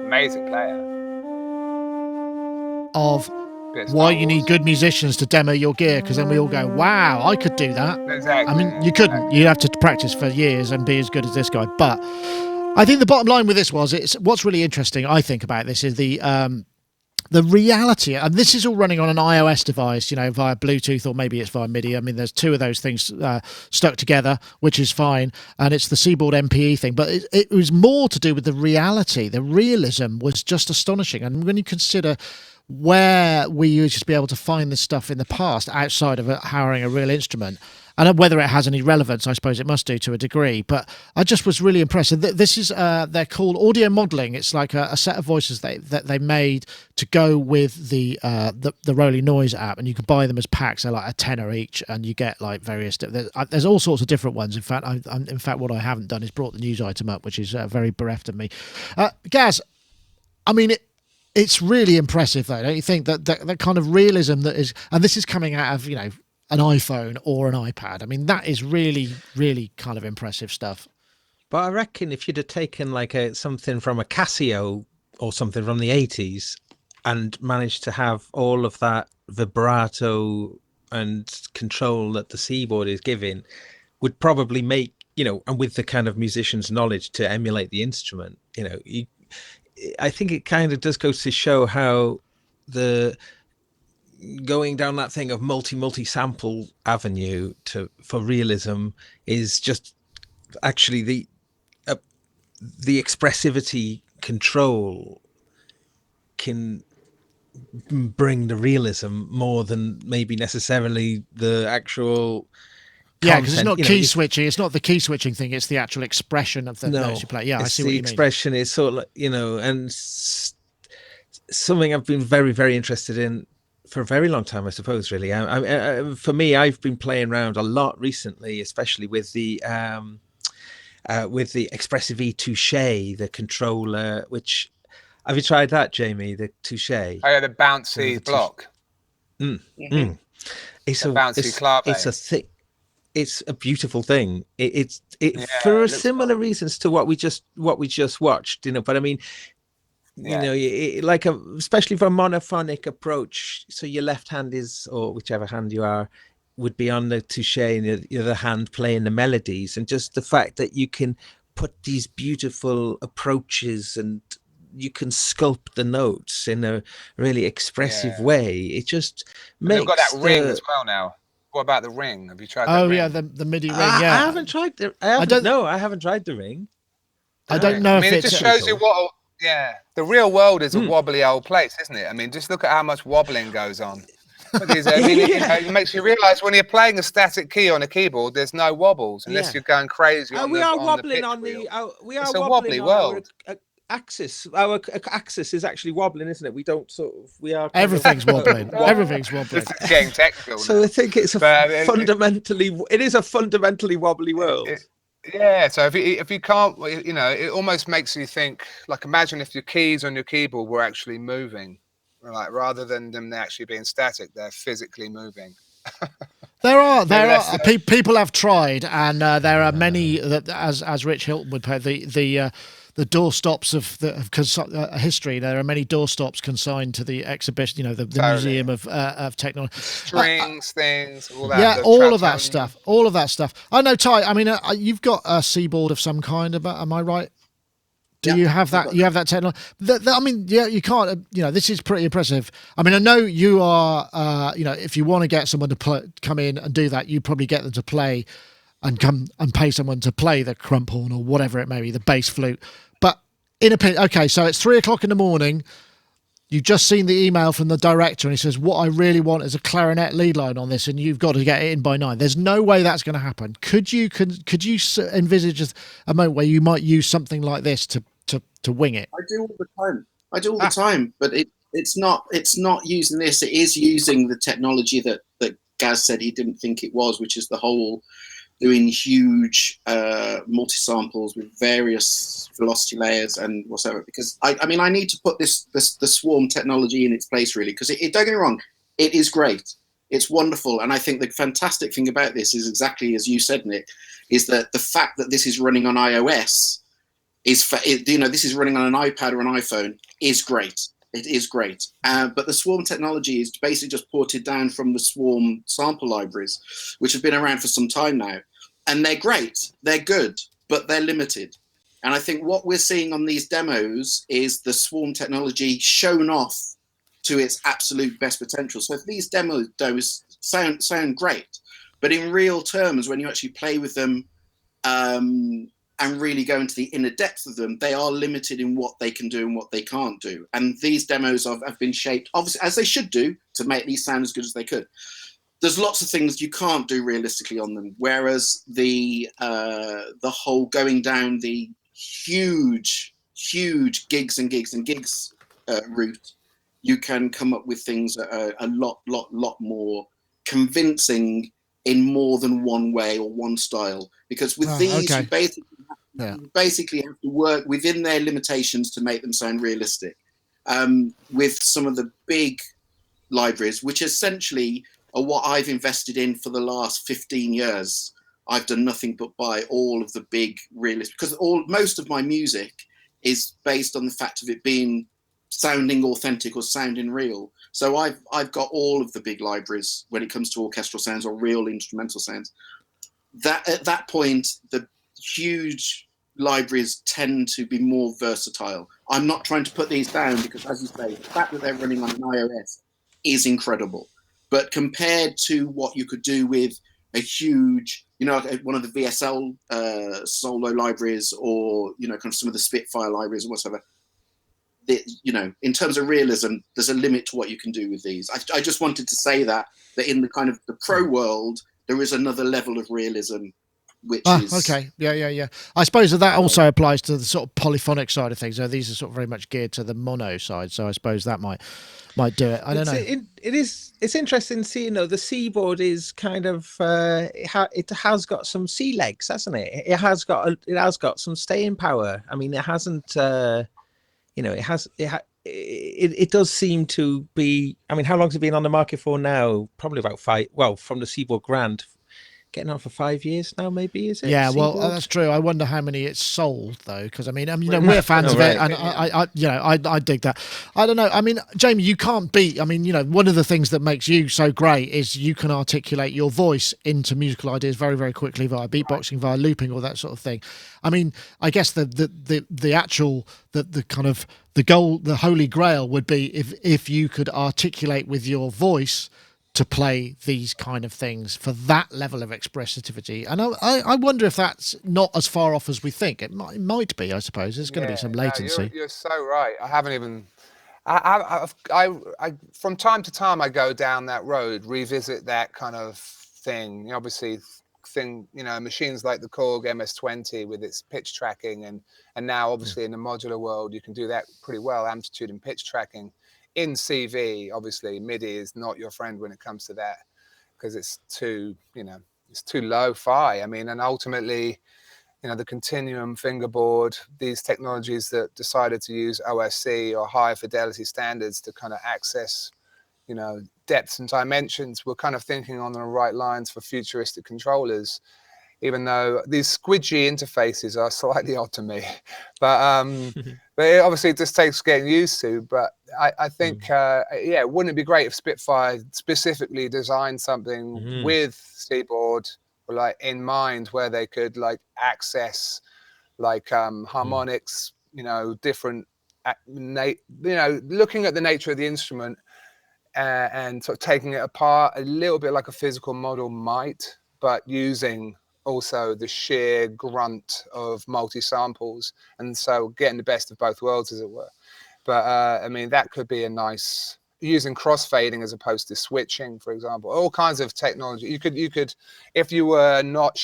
Speaker 4: Amazing player.
Speaker 1: Of why you need good musicians to demo your gear, because then we all go, wow, I could do that.
Speaker 4: Exactly.
Speaker 1: I mean, you couldn't. You'd have to practice for years and be as good as this guy. But I think the bottom line with this what's really interesting, I think, about this is the reality, and this is all running on an iOS device, via Bluetooth, or maybe it's via MIDI. I mean, there's two of those things stuck together, which is fine, and it's the Seaboard MPE thing. But it was more to do with the reality. The realism was just astonishing. And when you consider where we used to be able to find this stuff in the past outside of hiring a real instrument, and whether it has any relevance, I suppose it must do to a degree, but I just was really impressed. This is they're called audio modeling. It's like a set of voices that they made to go with the Roli Noise app, and you can buy them as packs. They're like $10 each, and you get like various. There's all sorts of different ones. In fact, what I haven't done is brought the news item up, which is very bereft of me. Gaz, I mean it's really impressive, though, don't you think? That kind of realism that is, and this is coming out of an iPhone or an iPad. I mean, that is really, really kind of impressive stuff.
Speaker 3: But I reckon if you'd have taken something from a Casio or something from the 80s and managed to have all of that vibrato and control that the Seaboard is giving, would probably make, and with the kind of musician's knowledge to emulate the instrument, I think it kind of does go to show how going down that thing of multi-sample avenue for realism is just actually the expressivity control can bring the realism more than maybe necessarily the actual
Speaker 1: content. Because it's not key switching. It's not the key switching thing. It's the actual expression of the notes you play. Yeah, I see what you mean.
Speaker 3: The expression is sort of and something I've been very, very interested in for a very long time, I suppose. Really, for me, I've been playing around a lot recently, especially with the Expressive E Touche, the controller. Which have you tried that, Jamie? The Touche.
Speaker 4: Oh yeah, the bouncy block.
Speaker 3: It's
Speaker 4: a bouncy clave.
Speaker 3: It's a thick. It's a beautiful thing. It's for similar reasons to what we just watched, But I mean, especially for a monophonic approach. So your left hand or whichever hand you are, would be on the touche, and the other hand playing the melodies, and just the fact that you can put these beautiful approaches and you can sculpt the notes in a really expressive way. It just makes.
Speaker 4: They've got that ring as well now. What about the ring? Have you tried that ring?
Speaker 1: Oh, yeah, the MIDI ring, yeah.
Speaker 3: I haven't tried the... I haven't tried the ring.
Speaker 1: I don't know if
Speaker 4: it just shows you what... Yeah, the real world is a wobbly old place, isn't it? I mean, just look at how much wobbling goes on. It makes you realise when you're playing a static key on a keyboard, there's no wobbles unless you're going crazy.
Speaker 3: We are wobbling on the... We are wobbling world. axis is actually wobbling, isn't it? We don't we are
Speaker 1: Everything's wobbling. Everything's wobbling.
Speaker 4: This is getting technical.
Speaker 3: So I think it's it is a fundamentally wobbly world.
Speaker 4: Yeah, so if you can't, it almost makes you think, like, imagine if your keys on your keyboard were actually moving, like, rather than them actually being static, they're physically moving.
Speaker 1: There are people have tried, and there are many that, as Rich Hilton would put, the doorstops of history. There are many doorstops consigned to the exhibition. The
Speaker 4: Totally.
Speaker 1: Museum of Technology,
Speaker 4: Strings, things, all that.
Speaker 1: Yeah, all of that stuff. All of that stuff. I know, Ty. I mean, you've got a keyboard of some kind. Am I right? Do you have that? You have that technology. I mean, yeah, you can't. This is pretty impressive. I mean, I know you are. If you want to get someone to come in and do that, you probably get them to play, and come and pay someone to play the crump horn or whatever it may be, the bass flute. But okay, so it's 3:00 in the morning. You've just seen the email from the director, and he says, "What I really want is a clarinet lead line on this, and you've got to get it in by 9." There's no way that's going to happen. Could you envisage a moment where you might use something like this to wing it?
Speaker 2: I do all the time. But it's not using this. It is using the technology that Gaz said he didn't think it was, which is the whole doing huge multi-samples with various velocity layers and whatever. Because I need to put the SWAM technology in its place, really, because it don't get me wrong, it is great. It's wonderful. And I think the fantastic thing about this is exactly as you said, Nick, is that the fact that this is running on iOS this is running on an iPad or an iPhone is great. It is great. But the SWAM technology is basically just ported down from the SWAM sample libraries, which have been around for some time now. And they're great. They're good, but they're limited. And I think what we're seeing on these demos is the SWAM technology shown off to its absolute best potential. So if these demos sound great, but in real terms, when you actually play with them, and really go into the inner depth of them, they are limited in what they can do and what they can't do. And these demos have been shaped, obviously, as they should do, to make these sound as good as they could. There's lots of things you can't do realistically on them, whereas the whole going down the huge gigs and gigs and gigs route, you can come up with things that are a lot more convincing in more than one way or one style. Because with these, you basically have to work within their limitations to make them sound realistic. With some of the big libraries, which essentially are what I've invested in for the last 15 years. I've done nothing but buy all of the big realistic, because most of my music is based on the fact of it being sounding authentic or sounding real. So I've got all of the big libraries when it comes to orchestral sounds or real instrumental sounds. That at that point, the huge libraries tend to be more versatile. I'm not trying to put these down because, as you say, the fact that they're running on an iOS is incredible. But compared to what you could do with a huge, one of the VSL solo libraries, or kind of some of the Spitfire libraries or whatever, in terms of realism, there's a limit to what you can do with these. I just wanted to say that in the kind of the pro world, there is another level of realism, which is...
Speaker 1: Okay, yeah. I suppose that also applies to the sort of polyphonic side of things. These are sort of very much geared to the mono side, so I suppose that might do it. I don't know.
Speaker 3: It's interesting to see, the C-board is kind of it has got some C legs, hasn't it? It has got some staying power. I mean, it hasn't. It does seem to be. I mean, how long has it been on the market for now? Probably about 5. Well, from the Seaboard Grand, getting on for 5 years now, maybe, is it?
Speaker 1: Yeah,
Speaker 3: Seaboard?
Speaker 1: well, that's true. I wonder how many it's sold though, because we're fans of it, and I dig that. I don't know. I mean, Jamie, you can't beat. I mean, one of the things that makes you so great is you can articulate your voice into musical ideas very, very quickly via beatboxing, via looping, all that sort of thing. I mean, I guess the actual kind of the goal, the holy grail would be if you could articulate with your voice to play these kind of things for that level of expressivity. And I wonder if that's not as far off as we think. It might be, I suppose. There's going to be some latency.
Speaker 4: No, you're so right. I haven't even... I from time to time, I go down that road, revisit that kind of thing. Obviously, everything, you know, machines like the Korg MS-20 with its pitch tracking, and now obviously in the modular world, you can do that pretty well, amplitude and pitch tracking. In CV, obviously, MIDI is not your friend when it comes to that, because it's too, you know, it's too lo-fi. I mean, and ultimately, you know, the Continuum fingerboard, these technologies that decided to use OSC or high fidelity standards to kind of access, you know, depths and dimensions, we're kind of thinking on the right lines for futuristic controllers, even though these squidgy interfaces are slightly odd to me. But it obviously just takes getting used to. But I think, yeah, wouldn't it be great if Spitfire specifically designed something with Seaboard, like in mind, where they could like access like harmonics, you know, different, you know, looking at the nature of the instrument and sort of taking it apart a little bit like a physical model might, but using also the sheer grunt of multi-samples, and so getting the best of both worlds, as it were. But I mean, that could be a nice, using crossfading as opposed to switching, for example, all kinds of technology. You could, if you were not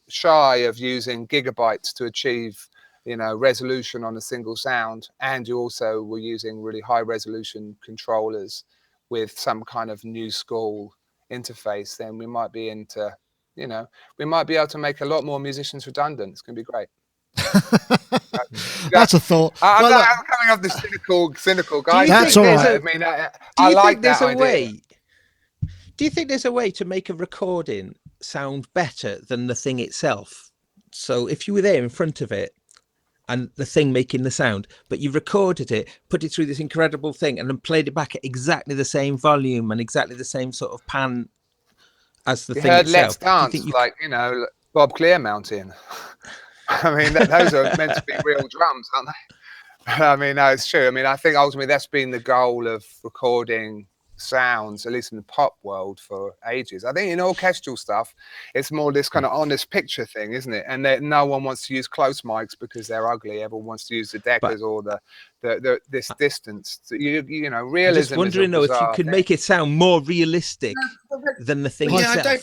Speaker 4: shy of using gigabytes to achieve, you know, resolution on a single sound, and you also were using really high resolution controllers with some kind of new school interface, then we might be into, you know, we might be able to make a lot more musicians redundant. It's going to be great.
Speaker 1: That's a thought.
Speaker 4: I'm
Speaker 1: Well,
Speaker 4: coming off the cynical guy.
Speaker 1: That's all right.
Speaker 4: I mean, I like that idea.
Speaker 3: Do you think there's a way to make a recording sound better than the thing itself? So if you were there in front of it and the thing making the sound, but you recorded it, put it through this incredible thing, and then played it back at exactly the same volume and exactly the same sort of pan as the thing
Speaker 4: heard
Speaker 3: itself.
Speaker 4: Let's Dance, like, you know, Bob Clearmountain. I mean, those are meant to be real drums, aren't they? I mean, no, it's true. I mean, I think ultimately that's been the goal of recording sounds, at least in the pop world, for ages. I think in orchestral stuff, it's more this kind of honest picture thing, isn't it? And that no one wants to use close mics because they're ugly. Everyone wants to use the Deckers or this distance. You know, realism.
Speaker 3: I'm just wondering though if you could make it sound more realistic than the thing itself.
Speaker 2: I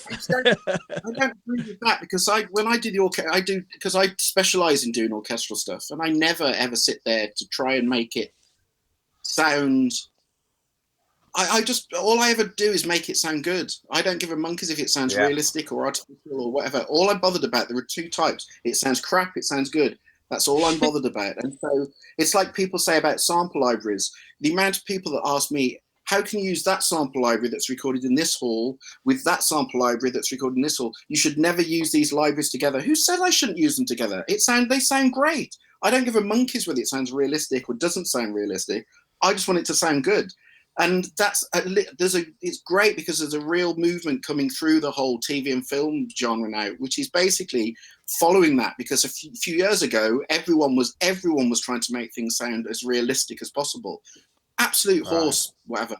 Speaker 2: don't agree with that, because when I do the orchestra, because I specialize in doing orchestral stuff, and I never ever sit there to try and make it sound. All I ever do is make it sound good. I don't give a monkeys if it sounds realistic or artificial or whatever. All I'm bothered about, there are two types. It sounds crap, it sounds good. That's all I'm bothered about. And so it's like people say about sample libraries. The amount of people that ask me, how can you use that sample library that's recorded in this hall with that sample library that's recorded in this hall? You should never use these libraries together. Who said I shouldn't use them together? They sound great. I don't give a monkeys whether it sounds realistic or doesn't sound realistic. I just want it to sound good. And it's great because there's a real movement coming through the whole TV and film genre now, which is basically following that. Because a few years ago, everyone was trying to make things sound as realistic as possible. Absolute horse, whatever.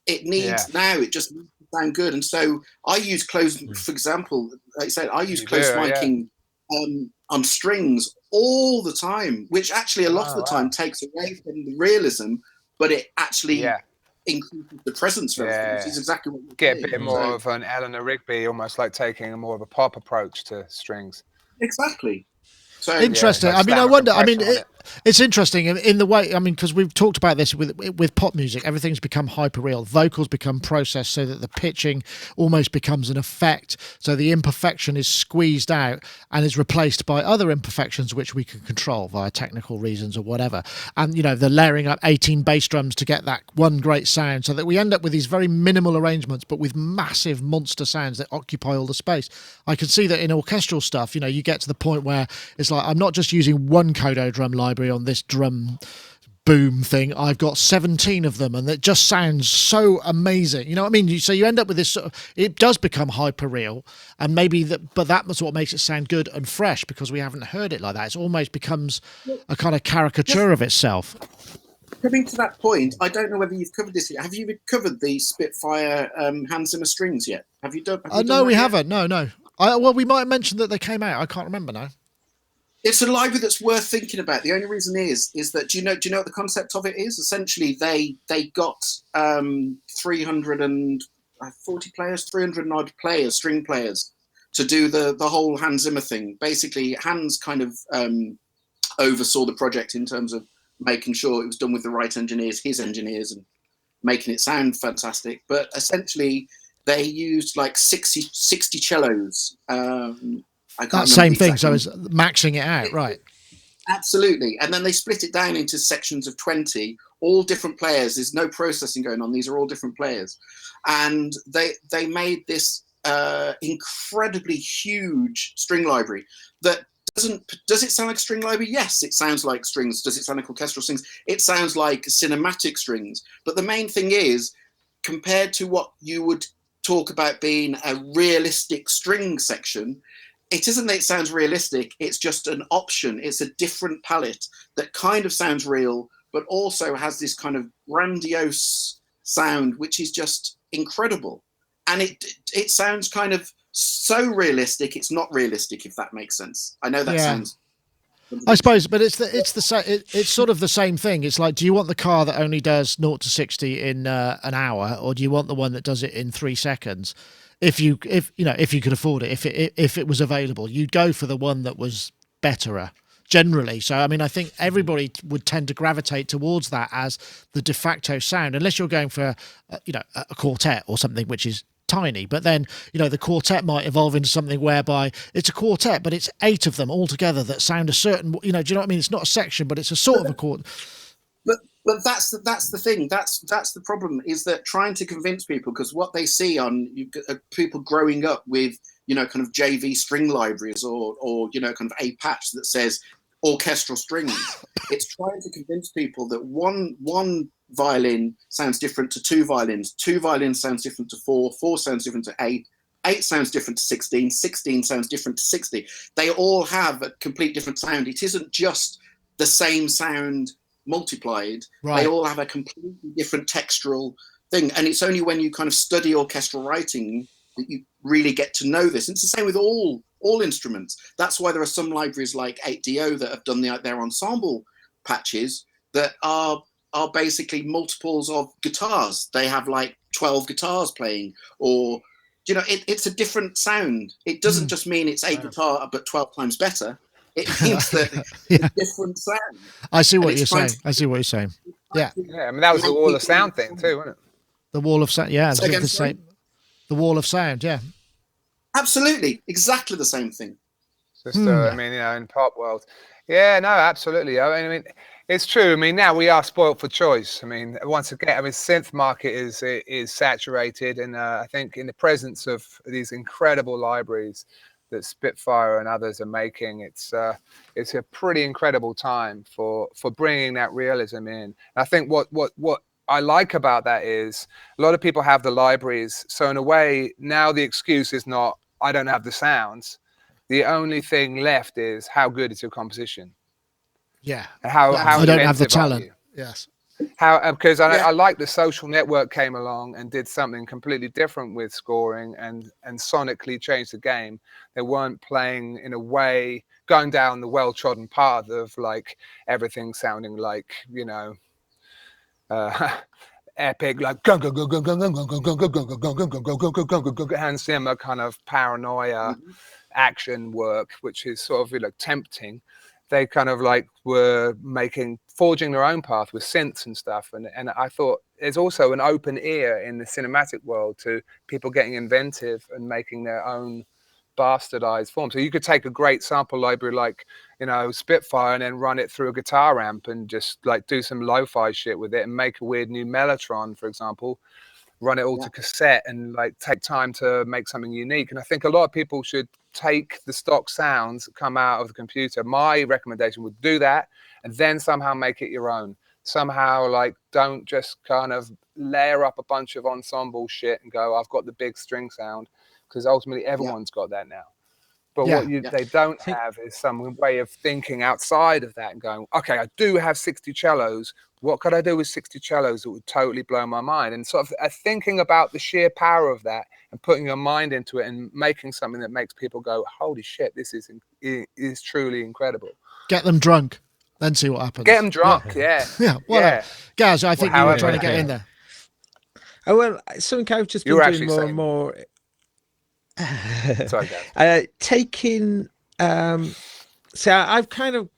Speaker 2: It needs now. It just needs to sound good. And so I use closed, for example, like I said, I use closed miking on strings all the time, which actually a lot of the time takes away from the realism, but it actually increases the presence for everything, which is exactly what you
Speaker 4: get a bit more of an Eleanor Rigby, almost like taking a more of a pop approach to strings.
Speaker 2: Exactly. So
Speaker 1: interesting. I mean, I wonder. I mean, it's interesting in the way. I mean, because we've talked about this with pop music. Everything's become hyperreal. Vocals become processed so that the pitching almost becomes an effect. So the imperfection is squeezed out and is replaced by other imperfections which we can control via technical reasons or whatever. And you know, the layering up 18 bass drums to get that one great sound, so that we end up with these very minimal arrangements, but with massive monster sounds that occupy all the space. I can see that in orchestral stuff. You know, you get to the point where it's like, I'm not just using one Kodo drum library on this drum boom thing. I've got 17 of them, and it just sounds so amazing. You know what I mean? So you end up with this sort of, it does become hyper real, and maybe but that's what makes it sound good and fresh, because we haven't heard it like that. It almost becomes a kind of caricature of itself.
Speaker 2: Coming to that point, I don't know whether you've covered this yet. Have you covered the Spitfire Hans Zimmer strings yet? Have you done?
Speaker 1: No, we haven't. No. Well, we might have mentioned that they came out. I can't remember now.
Speaker 2: It's a library that's worth thinking about. The only reason is that do you know what the concept of it is? Essentially, they got 340 players, 300 odd players, string players, to do the whole Hans Zimmer thing. Basically, Hans kind of oversaw the project in terms of making sure it was done with the right engineers, his engineers, and making it sound fantastic. But essentially, they used like 60 cellos. I can't
Speaker 1: That
Speaker 2: remember
Speaker 1: same
Speaker 2: the
Speaker 1: thing.
Speaker 2: exact
Speaker 1: So
Speaker 2: number.
Speaker 1: it's maxing it out, right?
Speaker 2: Absolutely. And then they split it down into sections of 20, all different players. There's no processing going on. These are all different players. And they made this incredibly huge string library that does it sound like a string library? Yes, it sounds like strings. Does it sound like orchestral strings? It sounds like cinematic strings. But the main thing is, compared to what you would talk about being a realistic string section, it isn't that it sounds realistic, it's just an option. It's a different palette that kind of sounds real, but also has this kind of grandiose sound, which is just incredible. And it sounds kind of so realistic, it's not realistic, if that makes sense. I know that sounds...
Speaker 1: I suppose, but it's sort of the same thing. It's like, do you want the car that only does 0 to 60 in an hour, or do you want the one that does it in 3 seconds? If you could afford it, if it was available, you'd go for the one that was betterer generally. So, I mean, I think everybody would tend to gravitate towards that as the de facto sound, unless you're going for, a quartet or something, which is tiny. But then, the quartet might evolve into something whereby it's a quartet, but it's 8 of them all together that sound a certain, do you know what I mean? It's not a section, but it's a sort of a quartet.
Speaker 2: But that's the thing. That's the problem, is that trying to convince people, because what they see on people growing up with kind of JV string libraries or kind of a patch that says orchestral strings. It's trying to convince people that one violin sounds different to 2 violins. 2 violins sounds different to 4. 4 sounds different to 8. 8 sounds different to 16. 16 sounds different to 60. They all have a complete different sound. It isn't just the same sound multiplied. Right. They all have a completely different textural thing, and it's only when you kind of study orchestral writing that you really get to know this. And it's the same with all instruments. That's why there are some libraries like 8DO that have done their ensemble patches that are basically multiples of guitars. They have like 12 guitars playing, or it's a different sound. It doesn't just mean it's a guitar but 12 times better. It means that it's a different sound.
Speaker 1: I see what you're saying. Yeah.
Speaker 4: Yeah, I mean, that was the wall of sound thing too, wasn't it?
Speaker 1: The wall of sound, yeah. The same. The wall of sound, yeah.
Speaker 2: Absolutely. Exactly the same thing.
Speaker 4: Just, I mean, in pop world. Yeah, no, absolutely. I mean, it's true. I mean, now we are spoilt for choice. I mean, once again, synth market is saturated, and I think in the presence of these incredible libraries that Spitfire and others are making, it's a pretty incredible time for bringing that realism in. And I think what I like about that is a lot of people have the libraries, so in a way now the excuse is not I don't have the sounds. The only thing left is how good is your composition.
Speaker 1: Yeah.
Speaker 4: How
Speaker 1: I don't have the talent. Yes.
Speaker 4: Because I like the Social Network came along and did something completely different with scoring and sonically changed the game. They weren't playing in a way, going down the well-trodden path of like everything sounding like, epic, like Hans Zimmer kind of paranoia action work, which is sort of tempting. They kind of like were forging their own path with synths and stuff. And I thought there's also an open ear in the cinematic world to people getting inventive and making their own bastardized form. So you could take a great sample library like, Spitfire and then run it through a guitar amp and just like do some lo-fi shit with it and make a weird new Mellotron, for example, run it all to cassette and like take time to make something unique. And I think a lot of people should take the stock sounds that come out of the computer. My recommendation would do that and then somehow make it your own. Somehow like don't just kind of layer up a bunch of ensemble shit and go, I've got the big string sound, because ultimately everyone's got that now. But they don't have is some way of thinking outside of that and going, okay, I do have 60 cellos. What could I do with 60 cellos that would totally blow my mind? And sort of thinking about the sheer power of that and putting your mind into it and making something that makes people go, holy shit, this is truly incredible.
Speaker 1: Get them drunk, then see what happens.
Speaker 4: Get them drunk, yeah.
Speaker 1: Gaz, I think you were trying to get in there.
Speaker 3: Oh, well, something I've just been doing more and more.
Speaker 4: Sorry, guys.
Speaker 3: Taking so I've kind of,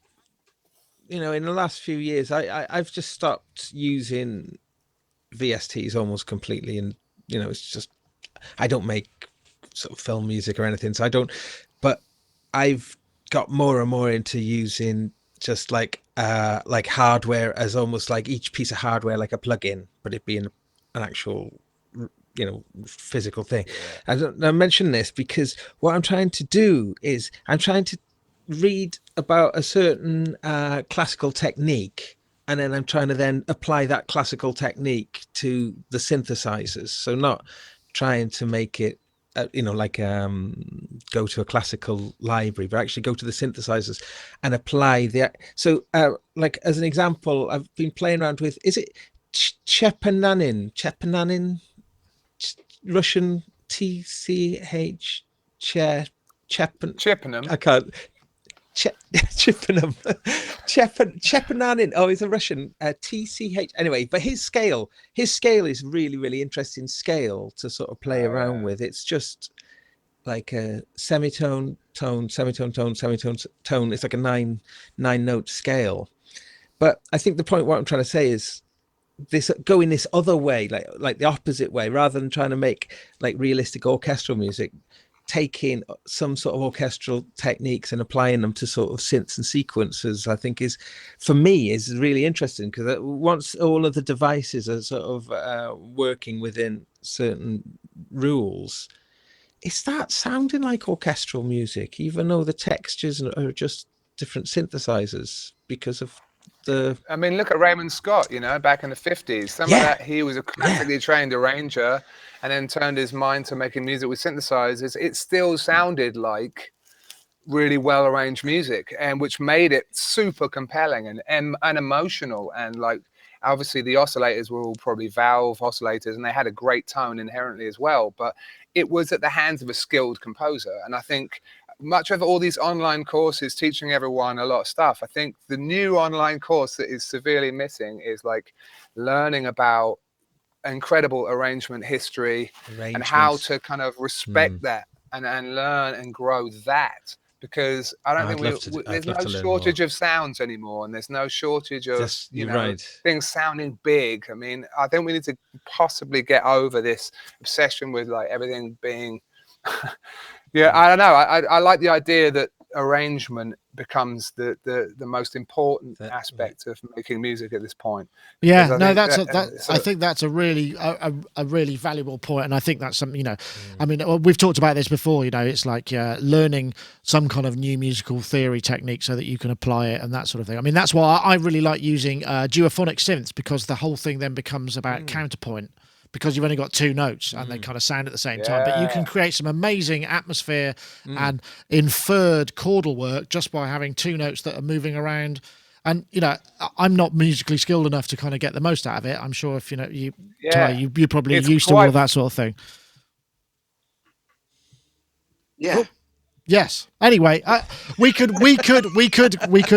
Speaker 3: you know, in the last few years, I've just stopped using VSTs almost completely, and you know, it's just I don't make sort of film music or anything, so I don't. But I've got more and more into using just like hardware as almost like each piece of hardware like a plug-in, but it being an actual, you know, physical thing. I mention this because what I'm trying to do is I'm trying to read about a certain classical technique, and then I'm trying to then apply that classical technique to the synthesizers. So not trying to make it you know, like go to a classical library, but actually go to the synthesizers and apply the. So like as an example, I've been playing around with, is it Chepananin, Russian TCH
Speaker 4: Chippenham.
Speaker 3: I can't. Chepananin. Oh, he's a Russian. TCH. Anyway, but his scale is really interesting scale to sort of play around with. It's just like a semitone, tone, semitone, tone, semitone, tone. It's like a nine note scale. But I think the point, what I'm trying to say is this going this other way, like the opposite way, rather than trying to make like realistic orchestral music, taking some sort of orchestral techniques and applying them to sort of synths and sequences, I think is, for me, is really interesting, because once all of the devices are sort of working within certain rules, it starts sounding like orchestral music, even though the textures are just different synthesizers because of the.
Speaker 4: I mean, look at Raymond Scott, you know, back in the 50s. Some of that, he was a classically trained arranger and then turned his mind to making music with synthesizers. It still sounded like really well arranged music, and which made it super compelling and emotional. And like, obviously the oscillators were all probably valve oscillators, and they had a great tone inherently as well, but it was at the hands of a skilled composer. And I think much of all these online courses teaching everyone a lot of stuff, I think the new online course that is severely missing is like learning about incredible arrangement history and how to kind of respect that and learn and grow that, because I don't think there's no shortage of sounds anymore, and there's no shortage of things sounding big. I mean, I think we need to possibly get over this obsession with like everything being I don't know. I like the idea that arrangement becomes the most important aspect of making music at this point.
Speaker 1: Yeah, no, I think that's a really valuable point, and I think that's something, you know, I mean, we've talked about this before, you know, it's like learning some kind of new musical theory technique so that you can apply it and that sort of thing. I mean, that's why I really like using duophonic synths, because the whole thing then becomes about counterpoint, because you've only got two notes and they kind of sound at the same time. But you can create some amazing atmosphere and inferred chordal work just by having two notes that are moving around. And, you know, I'm not musically skilled enough to kind of get the most out of it. I'm sure if, you know, you're probably used to all of that sort of thing.
Speaker 2: Yeah.
Speaker 1: Oh. Yes. Anyway, we could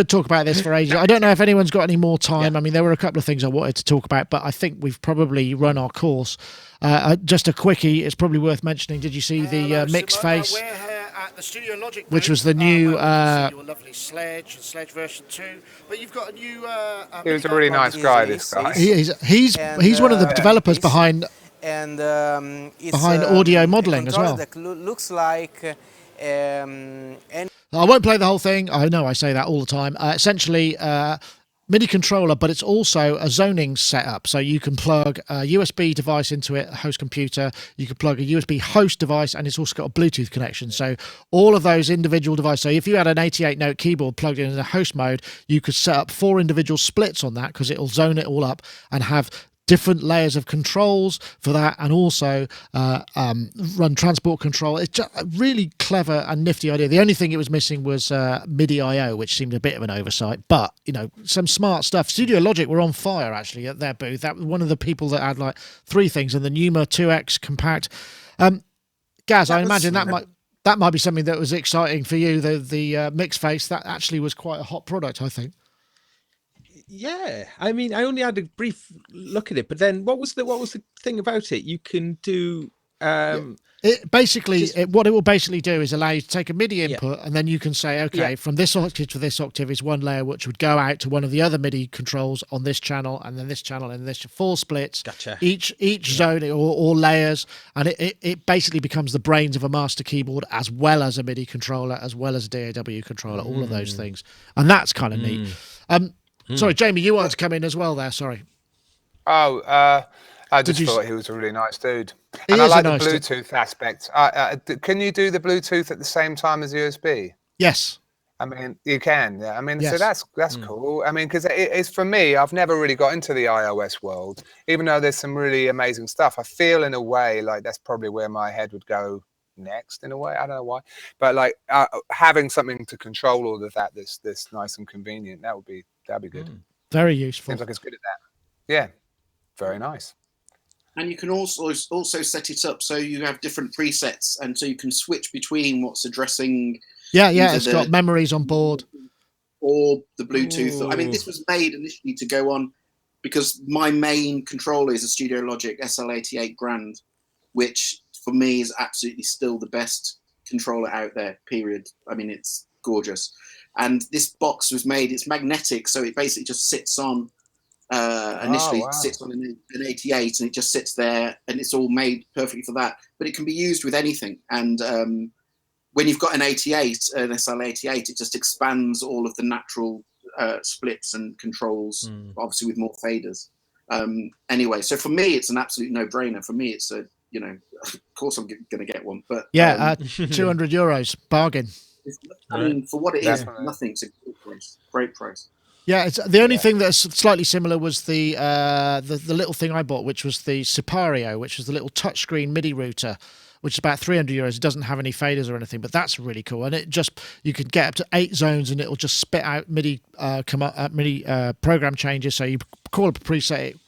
Speaker 1: talk about this for ages. I don't know if anyone's got any more time. I mean, there were a couple of things I wanted to talk about, but I think we've probably run our course. Just a quickie, it's probably worth mentioning. Did you see the MixFace?
Speaker 5: We're here at the Studiologic booth,
Speaker 1: which was the new
Speaker 5: your lovely Sledge version 2, but you've got a new
Speaker 4: he was a really nice guy, this guy.
Speaker 1: He's one of the developers behind audio modeling as well.
Speaker 7: That looks like
Speaker 1: I won't play the whole thing. I know I say that all the time. Essentially, MIDI controller, but it's also a zoning setup. So you can plug a USB device into it, a host computer. You can plug a USB host device, and it's also got a Bluetooth connection. So all of those individual devices. So if you had an 88-note keyboard plugged in a host mode, you could set up 4 individual splits on that, because it'll zone it all up and have different layers of controls for that, and also run transport control. It's just a really clever and nifty idea. The only thing it was missing was MIDI I/O, which seemed a bit of an oversight, but, you know, some smart stuff. Studiologic were on fire, actually, at their booth. That was one of the people that had like 3 things, and the Numa 2X compact. Gaz, I imagine that might be something that was exciting for you, the MixFace. That actually was quite a hot product, I think.
Speaker 3: Yeah, I mean, I only had a brief look at it, but then what was the thing about it? You can do
Speaker 1: It basically, what it will basically do is allow you to take a MIDI input, and then you can say, okay, from this octave to this octave is one layer, which would go out to one of the other MIDI controls on this channel, and then this channel, and this 4 splits.
Speaker 3: Gotcha.
Speaker 1: Each zone or layers, and it basically becomes the brains of a master keyboard, as well as a MIDI controller, as well as a DAW controller, all of those things, and that's kind of neat. Sorry, Jamie, you wanted to come in as well there. Sorry.
Speaker 4: Oh, I just thought he was a really nice dude. And I like the Bluetooth aspect. Can you do the Bluetooth at the same time as USB?
Speaker 1: Yes.
Speaker 4: I mean, you can. Yeah. I mean,
Speaker 1: yes.
Speaker 4: So that's cool. I mean, because it's for me, I've never really got into the iOS world, even though there's some really amazing stuff. I feel in a way like that's probably where my head would go next in a way. I don't know why. But like having something to control all of that that's nice and convenient, that'd be good.
Speaker 1: Very useful.
Speaker 4: Seems like it's good at that. Yeah. Very nice.
Speaker 2: And you can also set it up so you have different presets, and so you can switch between what's addressing.
Speaker 1: Yeah, it's got memories on board.
Speaker 2: Or the Bluetooth. Ooh. I mean, this was made initially to go on because my main controller is a Studiologic SL Grand, which for me is absolutely still the best controller out there, period. I mean, it's gorgeous. And this box was made, it's magnetic, so it basically just sits on. Initially it sits on an 88 and it just sits there, and it's all made perfectly for that, but it can be used with anything. And when you've got an 88, an SL88, it just expands all of the natural splits and controls, obviously with more faders. Anyway, so for me it's an absolute no-brainer. For me it's of course I'm going to get one, but
Speaker 1: €200 bargain.
Speaker 2: I mean, for what it is, nothing. It's a great price.
Speaker 1: Yeah, it's the only thing that's slightly similar was the little thing I bought, which was the Sipario, which was the little touchscreen MIDI router, which is about €300. It doesn't have any faders or anything, but that's really cool. And you could get up to 8 zones, and it'll just spit out MIDI program changes. So you call up a preset.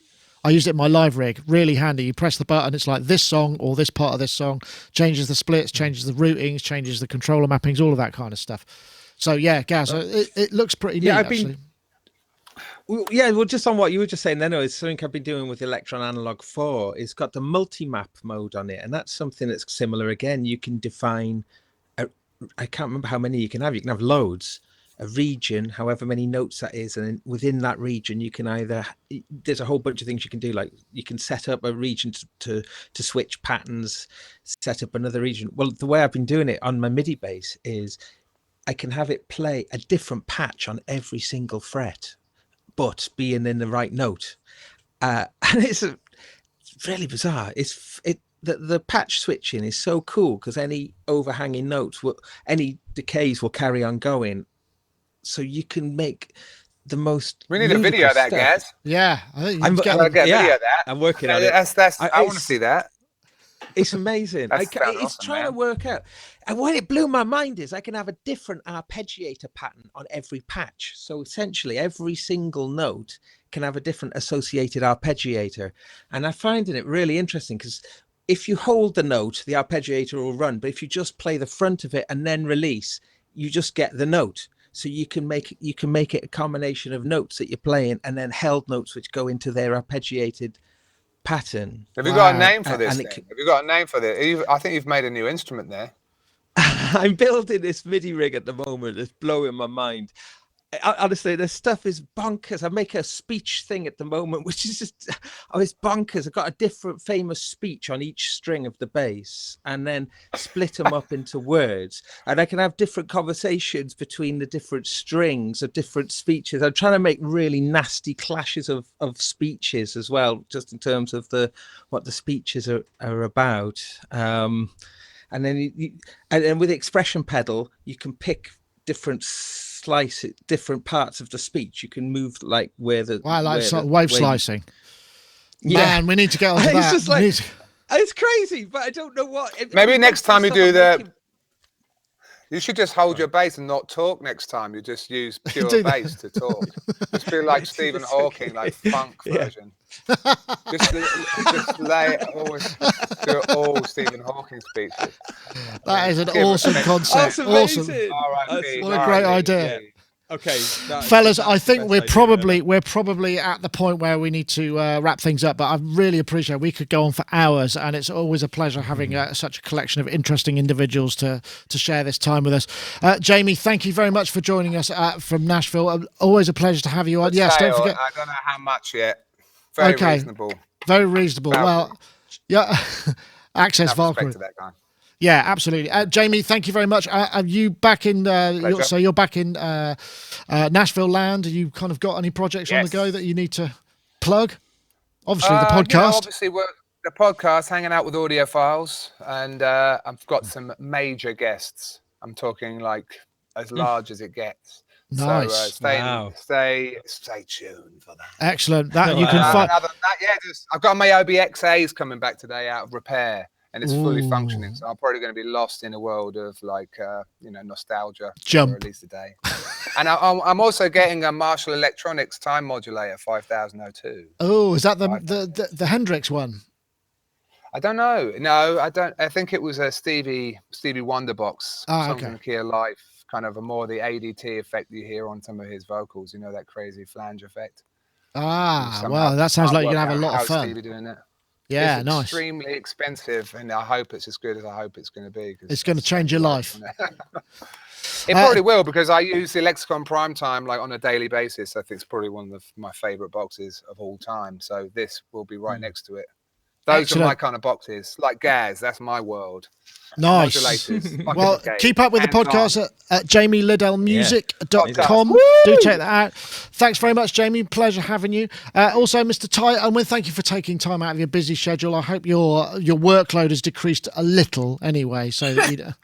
Speaker 1: I used it in my live rig. Really handy. You press the button, it's like this song or this part of this song, changes the splits, changes the routings, changes the controller mappings, all of that kind of stuff. So yeah, Gaz, it looks pretty neat. Actually.
Speaker 3: Well, just on what you were just saying then, it's something I've been doing with Electron Analog 4. It's got the multi-map mode on it, and that's something that's similar again. You can define, I can't remember how many you can have. You can have loads, a region, however many notes that is, and within that region, you can there's a whole bunch of things you can do, like you can set up a region to switch patterns, set up another region. Well, the way I've been doing it on my MIDI bass is I can have it play a different patch on every single fret, but being in the right note, and it's really bizarre. The patch switching is so cool because any overhanging notes, any decays will carry on going, so you can make the most.
Speaker 4: We need a video of that, Gaz.
Speaker 1: Yeah,
Speaker 4: I think I'm get a video of that.
Speaker 3: I'm working on it.
Speaker 4: I want to see that.
Speaker 3: It's amazing. It's
Speaker 4: awesome,
Speaker 3: trying to work out. And what it blew my mind is I can have a different arpeggiator pattern on every patch. So essentially every single note can have a different associated arpeggiator. And I'm finding it really interesting because if you hold the note, the arpeggiator will run. But if you just play the front of it and then release, you just get the note. So you can make it a combination of notes that you're playing and then held notes which go into their arpeggiated pattern.
Speaker 4: Have you got a name for this? Have you got a name for this? I think you've made a new instrument there.
Speaker 3: I'm building this MIDI rig at the moment. It's blowing my mind. Honestly, this stuff is bonkers. I make a speech thing at the moment, which is just, it's bonkers. I've got a different famous speech on each string of the bass and then split them up into words. And I can have different conversations between the different strings of different speeches. I'm trying to make really nasty clashes of speeches as well, just in terms of what the speeches are about. And then and with the expression pedal, you can pick different different parts of the speech. You can move like where the
Speaker 1: wave slicing. Man, we need to get onto that.
Speaker 3: It's just it's crazy, but I don't know what.
Speaker 4: Maybe next time you do that, you should just hold your bass and not talk next time. You just use pure bass to talk. Just be like Stephen Hawking, like funk version. Just lay it always do all Stephen Hawking speeches.
Speaker 1: That is an awesome concept.
Speaker 3: That's amazing.
Speaker 1: Awesome. What a great idea.
Speaker 3: Okay,
Speaker 1: fellas, I think we're probably at the point where we need to wrap things up. But I really appreciate. We could go on for hours, and it's always a pleasure having such a collection of interesting individuals to share this time with us. Jamie, thank you very much for joining us from Nashville. Always a pleasure to have you on. Yes, don't forget.
Speaker 4: I don't know how much yet. Very reasonable.
Speaker 1: Very reasonable.
Speaker 4: Valkyrie.
Speaker 1: Well, yeah, access Valkyrie.
Speaker 4: To that guy.
Speaker 1: Yeah, absolutely. Jamie, thank you very much. Are you back in? You're back in Nashville land. Have you kind of got any projects on the go that you need to plug? Obviously, the podcast.
Speaker 4: Obviously, the podcast, hanging out with audiophiles, and I've got some major guests. I'm talking like as large as it gets.
Speaker 1: Nice.
Speaker 4: So stay tuned for that.
Speaker 1: Excellent. That you can find.
Speaker 4: Other than that, I've got my OBXAs coming back today out of repair. And it's fully functioning, so I'm probably going to be lost in a world of nostalgia for at least a day. And I'm also getting a Marshall Electronics time modulator 5002.
Speaker 1: Oh, is that the Hendrix one?
Speaker 4: I don't know. No, I don't. I think it was a Stevie Wonder box. Songs in the Key of Life, kind of more the ADT effect you hear on some of his vocals. You know, that crazy flange effect.
Speaker 1: Well, that sounds like you're going to have a lot of fun.
Speaker 4: Stevie doing it.
Speaker 1: Yeah,
Speaker 4: it's
Speaker 1: nice.
Speaker 4: Extremely expensive, and I hope it's as good as I hope it's going to be.
Speaker 1: It's going to change your life.
Speaker 4: It probably will, because I use the Lexicon Primetime like on a daily basis. I think it's probably one of my favorite boxes of all time. So this will be right next to it. Those are my kind of boxes, like Gaz. That's my world.
Speaker 1: Nice. Well, keep up with the podcast at jamieliddellmusic.com. Do check that out. Thanks very much, Jamie. Pleasure having you. Also, Mr. Ty Unwin, thank you for taking time out of your busy schedule. I hope your workload has decreased a little anyway. So that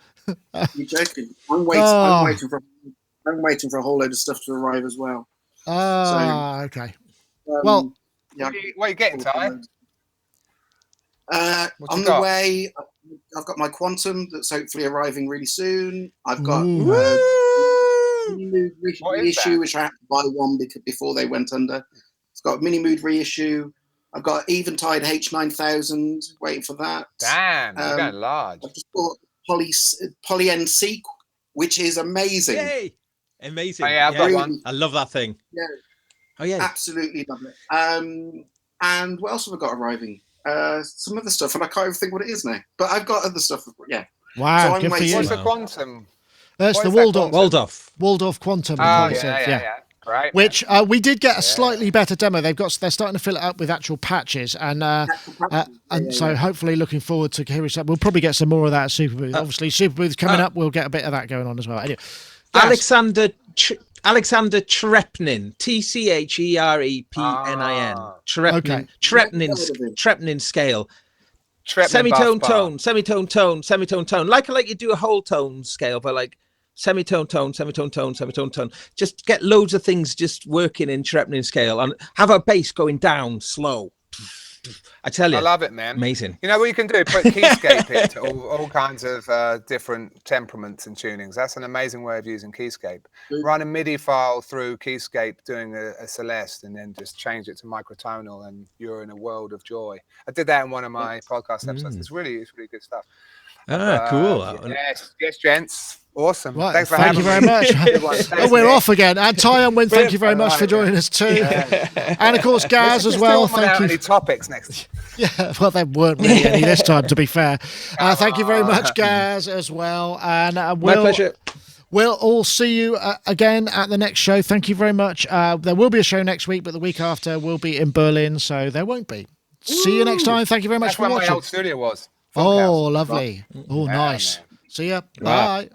Speaker 2: You're joking. I'm waiting for a whole load of stuff to arrive as well.
Speaker 1: Okay.
Speaker 2: Well,
Speaker 4: what are you getting, Ty?
Speaker 2: On the way, I've got my Quantum that's hopefully arriving really soon. I've got a reissue, which I had to buy one before they went under. It's got a mini mood reissue. I've got Eventide H9000, waiting for that.
Speaker 4: Damn, you're going large.
Speaker 2: I've just bought Poly NC, which is amazing.
Speaker 3: Yay! Amazing.
Speaker 4: Oh, yeah, I've got one.
Speaker 3: I love that thing.
Speaker 2: Yeah.
Speaker 3: Oh, yeah.
Speaker 2: Absolutely love it. And what else have I got arriving? Some other stuff, and I can't even think what it is now. But I've got other stuff. Yeah.
Speaker 1: Wow.
Speaker 2: So
Speaker 1: good for you.
Speaker 4: What's the Quantum?
Speaker 1: That's the Waldorf Quantum.
Speaker 4: Yeah. Right.
Speaker 1: Which we did get a slightly better demo. They're starting to fill it up with actual patches, and so hopefully looking forward to hearing some. We'll probably get some more of that at Superbooth. Obviously, Superbooth's coming up. We'll get a bit of that going on as well. Anyway,
Speaker 3: Alexander Trepnin, TCHEREPNIN. Trepnin. Trepnin scale. Semitone tone, semitone tone, semitone tone. Like you do a whole tone scale, but like semitone tone, semitone tone, semitone tone. Just get loads of things just working in Trepnin scale and have a bass going down slow. I tell you,
Speaker 4: I love it, man.
Speaker 3: Amazing.
Speaker 4: You know what you can do? Put keyscape it to all kinds of different temperaments and tunings. That's an amazing way of using keyscape. Run a MIDI file through keyscape doing a Celeste, and then just change it to microtonal, and you're in a world of joy. I did that in one of my podcast episodes. It's really good stuff.
Speaker 3: Cool.
Speaker 4: Yes, gents. Awesome.
Speaker 1: Right,
Speaker 4: Thanks for
Speaker 1: having me. Thank you very much. We're off again. And Ty Unwin, thank you very much for joining us too. Yeah. And of course, Gaz as well. Thank you.
Speaker 4: Any topics next?
Speaker 1: Yeah, well, there weren't really any this time, to be fair. Thank you very much, Gaz, as well. And
Speaker 3: my pleasure.
Speaker 1: We'll all see you again at the next show. Thank you very much. There will be a show next week, but the week after we'll be in Berlin, so there won't be. See you next time. Thank you very much for watching.
Speaker 4: That's where my old studio was.
Speaker 1: Oh, lovely. Oh, nice. Man. See ya. Bye.